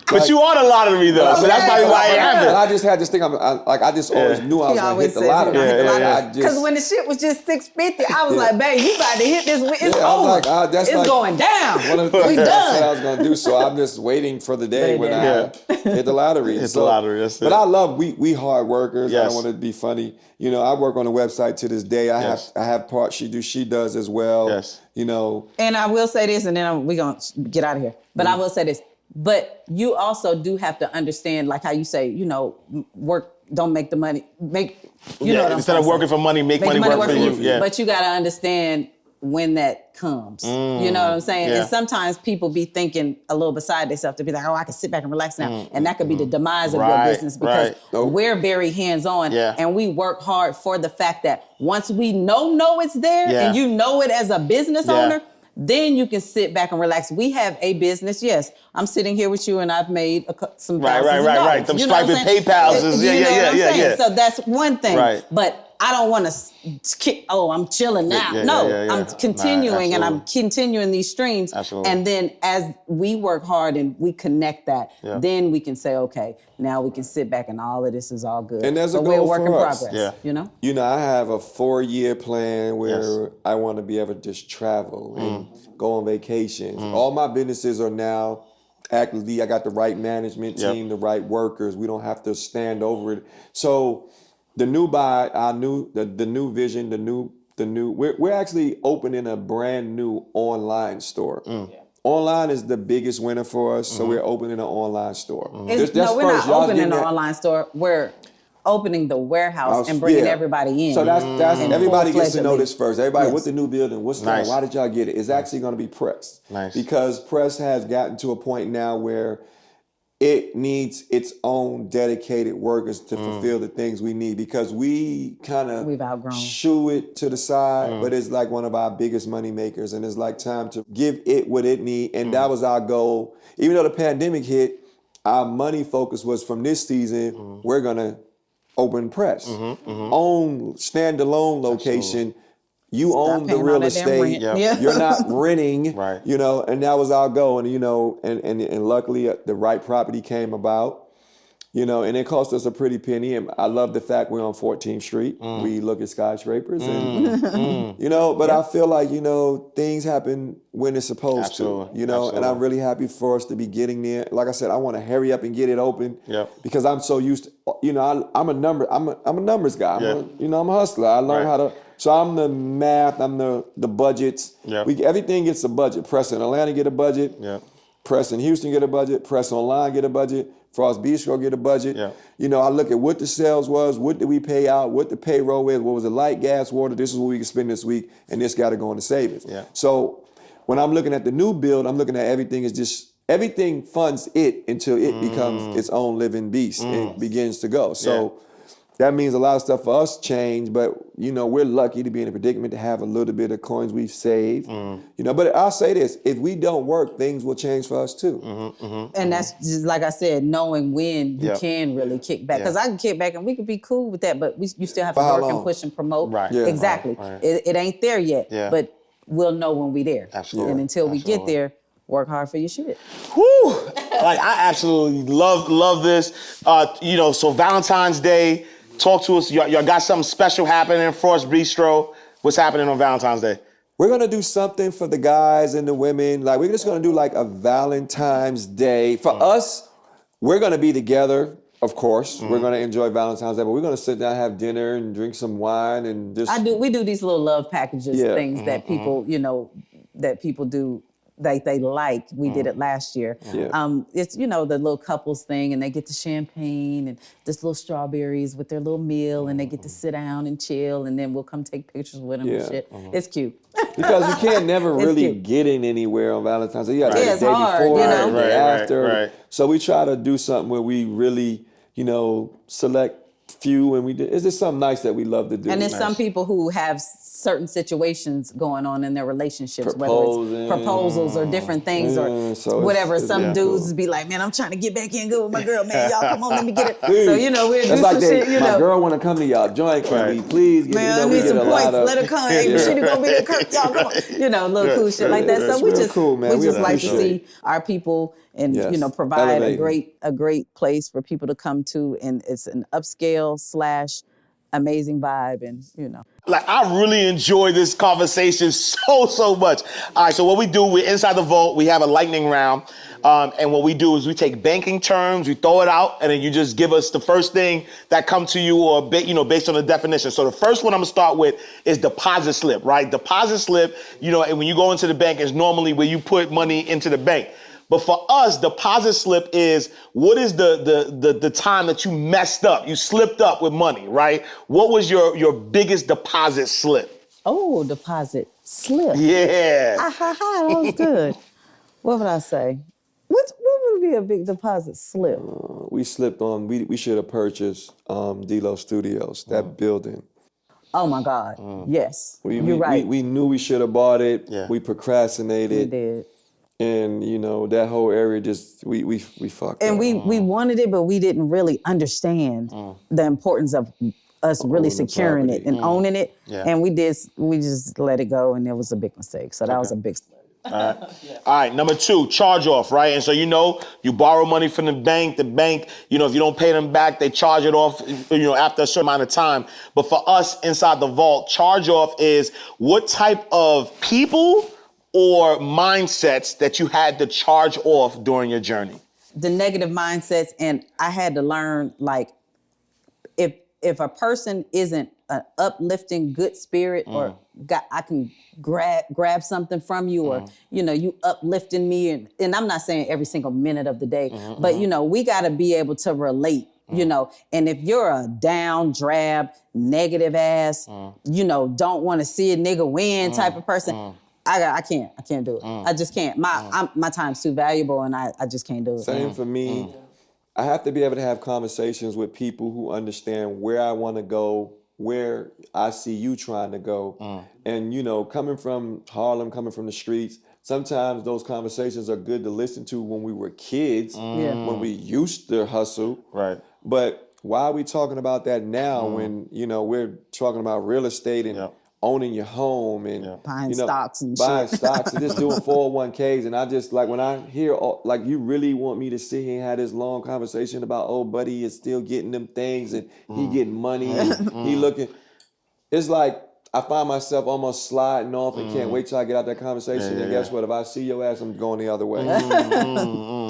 But you are the lottery though, so that's probably why it happened. And I just had this thing. I just always knew I was going to hit the lottery. Because when the shit was just $650, I was like, babe, you about to hit this. It's over. That's it's going down. One of the things We I done. said I was going to do. So I'm just waiting for the day when I hit the lottery. Hit the lottery. That's it. But I love we hard workers. Yes. I don't want to be funny. You know, I work on the website to this day. I have parts she does as well. Yes. You know. And I will say this, and then we're going to get out of here. But I will say this. But you also do have to understand, like how you say, you know, work don't make the money. You know what I'm instead of working for money, make money work for you. Yeah. But you got to understand when that comes. You know what I'm saying? Yeah. And sometimes people be thinking a little beside themselves to be like, oh, I can sit back and relax now. And that could be the demise of your business because we're very hands-on and we work hard for the fact that once we know it's there and you know it as a business owner, then you can sit back and relax. We have a business. Yes, I'm sitting here with you, and I've made some thousands of dollars. Right. Them striping PayPals is yeah. So that's one thing. Right. But I don't want to kick. Oh, I'm chilling now. I'm continuing, and I'm continuing these streams. Absolutely. And then as we work hard and we connect that, then we can say, okay, now we can sit back and all of this is all good. And there's a but goal we're a work for in us. progress. You know. You know, I have a 4-year plan where I want to be able to just travel and go on vacations. All my businesses are now actively. I got the right management team, the right workers. We don't have to stand over it. So the new the new vision, the new. We're actually opening a brand new online store. Online is the biggest winner for us, so we're opening an online store. We're not opening an online store. We're opening the warehouse and bringing everybody in. So that's everybody gets to know this first. Everybody, what's the new building? What's going? Why did y'all get it? It's actually going to be Press. Because Press has gotten to a point now where it needs its own dedicated workers to fulfill the things we need, because we kind of shoo it to the side, but it's like one of our biggest money makers, and it's like time to give it what it needs. And that was our goal. Even though the pandemic hit, our money focus was from this season, we're gonna open Press, own standalone location. Absolutely. You own the real estate. You're not renting. You know, and that was our goal. And you know, and luckily the right property came about. You know, and it cost us a pretty penny. And I love the fact we're on 14th Street. We look at skyscrapers, and you know. But I feel like, you know, things happen when it's supposed to. You know, and I'm really happy for us to be getting there. Like I said, I want to hurry up and get it open. Because I'm so used to, you know, I'm a numbers guy. I'm a hustler. I learned how to. So I'm the math. I'm the budgets. Everything gets a budget. Press in Atlanta get a budget. Press in Houston get a budget. Press online get a budget. Frost Bistro get a budget. You know, I look at what the sales was, what did we pay out, what the payroll is, what was the light, gas, water, this is what we can spend this week, and this got to go into savings. So when I'm looking at the new build, I'm looking at everything funds it until it becomes its own living beast and begins to go. So that means a lot of stuff for us change, but you know, we're lucky to be in a predicament to have a little bit of coins we've saved. You know, but I'll say this, if we don't work, things will change for us too. And that's just like I said, knowing when you can really kick back. Because I can kick back and we could be cool with that, but you still have to work and push and promote. Exactly. It ain't there yet, but we'll know when we there. And until we get there, work hard for your shit. Whew. Like, I absolutely love this. You know, so Valentine's Day, talk to us. Y'all got something special happening in Frost Bistro. What's happening on Valentine's Day? We're gonna do something for the guys and the women. Like, we're just gonna do like a Valentine's Day. For us, we're gonna be together, of course. We're gonna enjoy Valentine's Day, but we're gonna sit down, have dinner, and drink some wine and just. We do these little love packages, things that people, you know, that people do. They like. We did it last year. It's, you know, the little couples thing, and they get the champagne and just little strawberries with their little meal, and they get to sit down and chill, and then we'll come take pictures with them and shit. It's cute. Because you can't never really get in anywhere on Valentine's Day. You got the day before, you know? the day after. So we try to do something where we really, you know, select few, and it's just something nice that we love to do. And there's some people who have certain situations going on in their relationships, Proposing. whether it's proposals or different things or so whatever. it's Some dudes cool. be like, man, I'm trying to get back in good with my girl, man. Y'all come on, let me get it. So, you know, we'll do That's some like shit, you my know. girl want to come to y'all joint. Can we please get, Man, I we need get some a points. lot of, Let her come. Hey, Rasheeda gonna be there. Kirk, y'all come on. You know, little cool shit like that. That's So we real just cool, man. we We just like to appreciate see our people and Yes. you know provide Elevating. a great place for people to come to, and it's an upscale / amazing vibe, and you know. Like, I really enjoy this conversation so much. All right, so what we do, we're inside the vault. We have a lightning round. And what we do is we take banking terms, we throw it out, and then you just give us the first thing that come to you or, based on the definition. So the first one I'm going to start with is deposit slip, right? Deposit slip, and when you go into the bank, is normally where you put money into the bank. But for us, deposit slip is what is the time that you messed up, you slipped up with money, right? What was your biggest deposit slip? Oh, deposit slip. Yeah. That was good. What would I say? What would be a big deposit slip? we slipped on, we should have purchased DLO Studios, that building. Oh my God. Yes. You're right. We knew we should have bought it. Yeah. We procrastinated. We did. And that whole area just we fucked And up. we wanted it, but we didn't really understand the importance of us really Owning the securing it property. and owning it. Yeah. And we just let it go, and it was a big mistake. So that was a big All right, number 2, charge off, right? And so you borrow money from the bank, if you don't pay them back, they charge it off, after a certain amount of time. But for us inside the vault, charge off is what type of people or mindsets that you had to charge off during your journey? the negative mindsets, and I had to learn, like, if a person isn't an uplifting, good spirit, or I can grab something from you, or you uplifting me, and I'm not saying every single minute of the day, but we got to be able to relate. And if you're a down, drab, negative ass, don't want to see a nigga win type of person, I can't do it. I just can't. My time's too valuable, and I just can't do it. Same for me. I have to be able to have conversations with people who understand where I want to go, where I see you trying to go. And, coming from Harlem, coming from the streets, sometimes those conversations are good to listen to when we were kids, when we used to hustle. Right. But why are we talking about that now when, we're talking about real estate and owning your home and Buying stocks and buying shit. stocks and just doing 401ks. And I just, like, when I hear, like, you really want me to sit here and have this long conversation about, oh, buddy is still getting them things and he getting money and he looking. It's like, I find myself almost sliding off and can't wait till I get out that conversation. And guess what? If I see your ass, I'm going the other way.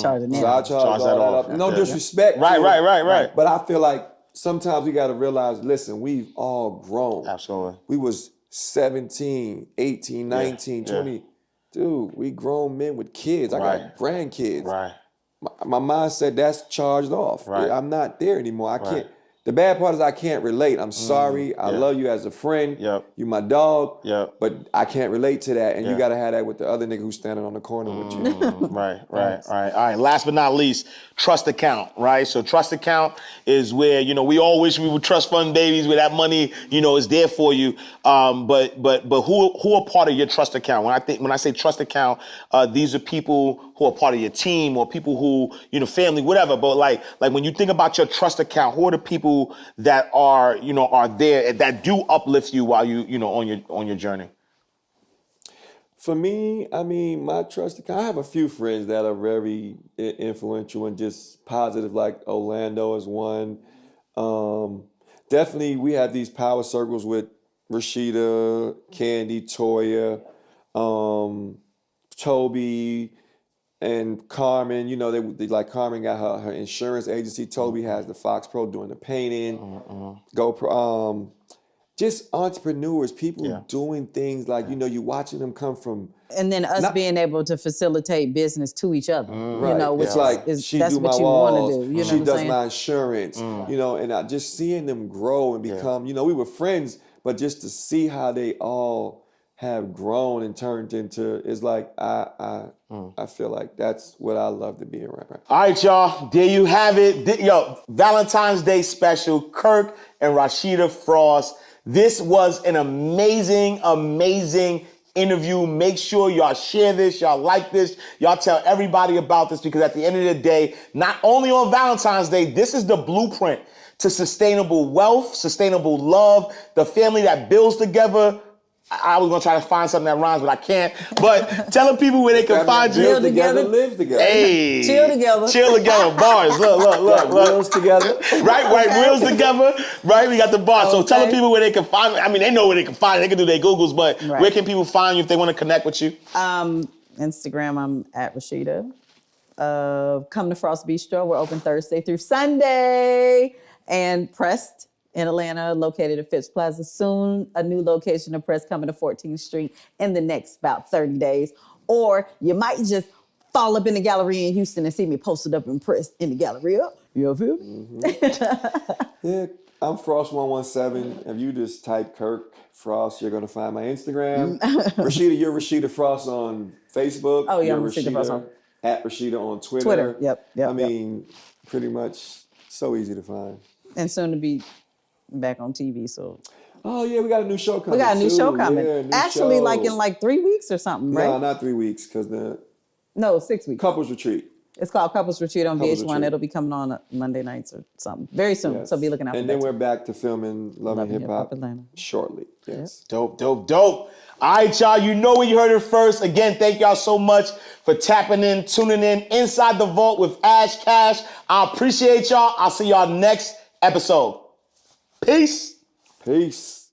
Charging So I charge all that that off. up. No disrespect. Right, to it, right. But I feel like sometimes we got to realize, listen, we've all grown. Absolutely. We was 17, 18, 19, 20. Dude, we grown men with kids. I got grandkids. Right. My mind said that's charged off. Right. I'm not there anymore. I can't. The bad part is I can't relate. I'm sorry. I love you as a friend. Yep. You my dog. Yep. But I can't relate to that. And you got to have that with the other nigga who's standing on the corner with you. Right. All right. Last but not least, trust account, right? So trust account is where, we all wish we would trust fund babies where that money, is there for you. But who are part of your trust account? When I say trust account, these are people who are part of your team or people who, family, whatever. But like when you think about your trust account, who are the people that are there that do uplift you while you, on your journey? For me, I mean, my trust account, I have a few friends that are very influential and just positive, like Orlando is one. Definitely, we have these power circles with Rasheeda, Candy, Toya, Toby, and Carmen. They like Carmen got her insurance agency. Toby has the Fox Pro doing the painting. GoPro. Just entrepreneurs, people doing things like, you watching them come from. And then us being able to facilitate business to each other, which It's like she that's do my what you walls, want to do. she what does I'm my insurance, and I just seeing them grow and become, we were friends, but just to see how they all have grown and turned into, it's like, I feel like that's what I love to be around. All right, y'all. There you have it. Valentine's Day special, Kirk and Rasheeda Frost. This was an amazing, amazing interview. Make sure y'all share this, y'all like this, y'all tell everybody about this, because at the end of the day, not only on Valentine's Day, this is the blueprint to sustainable wealth, sustainable love, the family that builds together. I was gonna try to find something that rhymes, but I can't. But telling people where they can find you. Live together, live together. Hey, Chill together. Chill together. Bars. Look. Wheels together. Right, wheels together. Right, we got the bars. So telling people where they can find me. I mean, they know where they can find it. They can do their Googles, but where can people find you if they want to connect with you? Instagram, I'm at Rasheeda. Come to Frost Bistro. We're open Thursday through Sunday. And Pressed in Atlanta, located at Phipps Plaza. Soon, a new location of Press coming to 14th Street in the next about 30 days. Or you might just fall up in the gallery in Houston and see me posted up and Pressed in the gallery. You feel me? Yeah, I'm Frost117. If you just type Kirk Frost, you're gonna find my Instagram. Rasheeda, you're Rasheeda Frost on Facebook. Oh, yeah, you're I'm Rasheeda Frost on at Rasheeda on Twitter. Yep. I mean, pretty much so easy to find. And soon to be back on TV, so. Oh yeah, we got a new show coming. We got a new too. show coming. Yeah, new Actually, show. like in 3 weeks or something, right? No, not 3 weeks, because the No, 6 weeks. couples retreat. It's called Couples Retreat on Couples VH1. Retreat. It'll be coming on Monday nights or something very soon. Yes. So be looking out for And that. then we're back to filming Love and and Hip Hop Atlanta. shortly. Yes. Dope. All right, y'all, you know where you heard it first. Again, thank y'all so much for tapping in, tuning in, Inside the Vault with Ash Cash. I appreciate y'all. I'll see y'all next episode. Peace. Peace.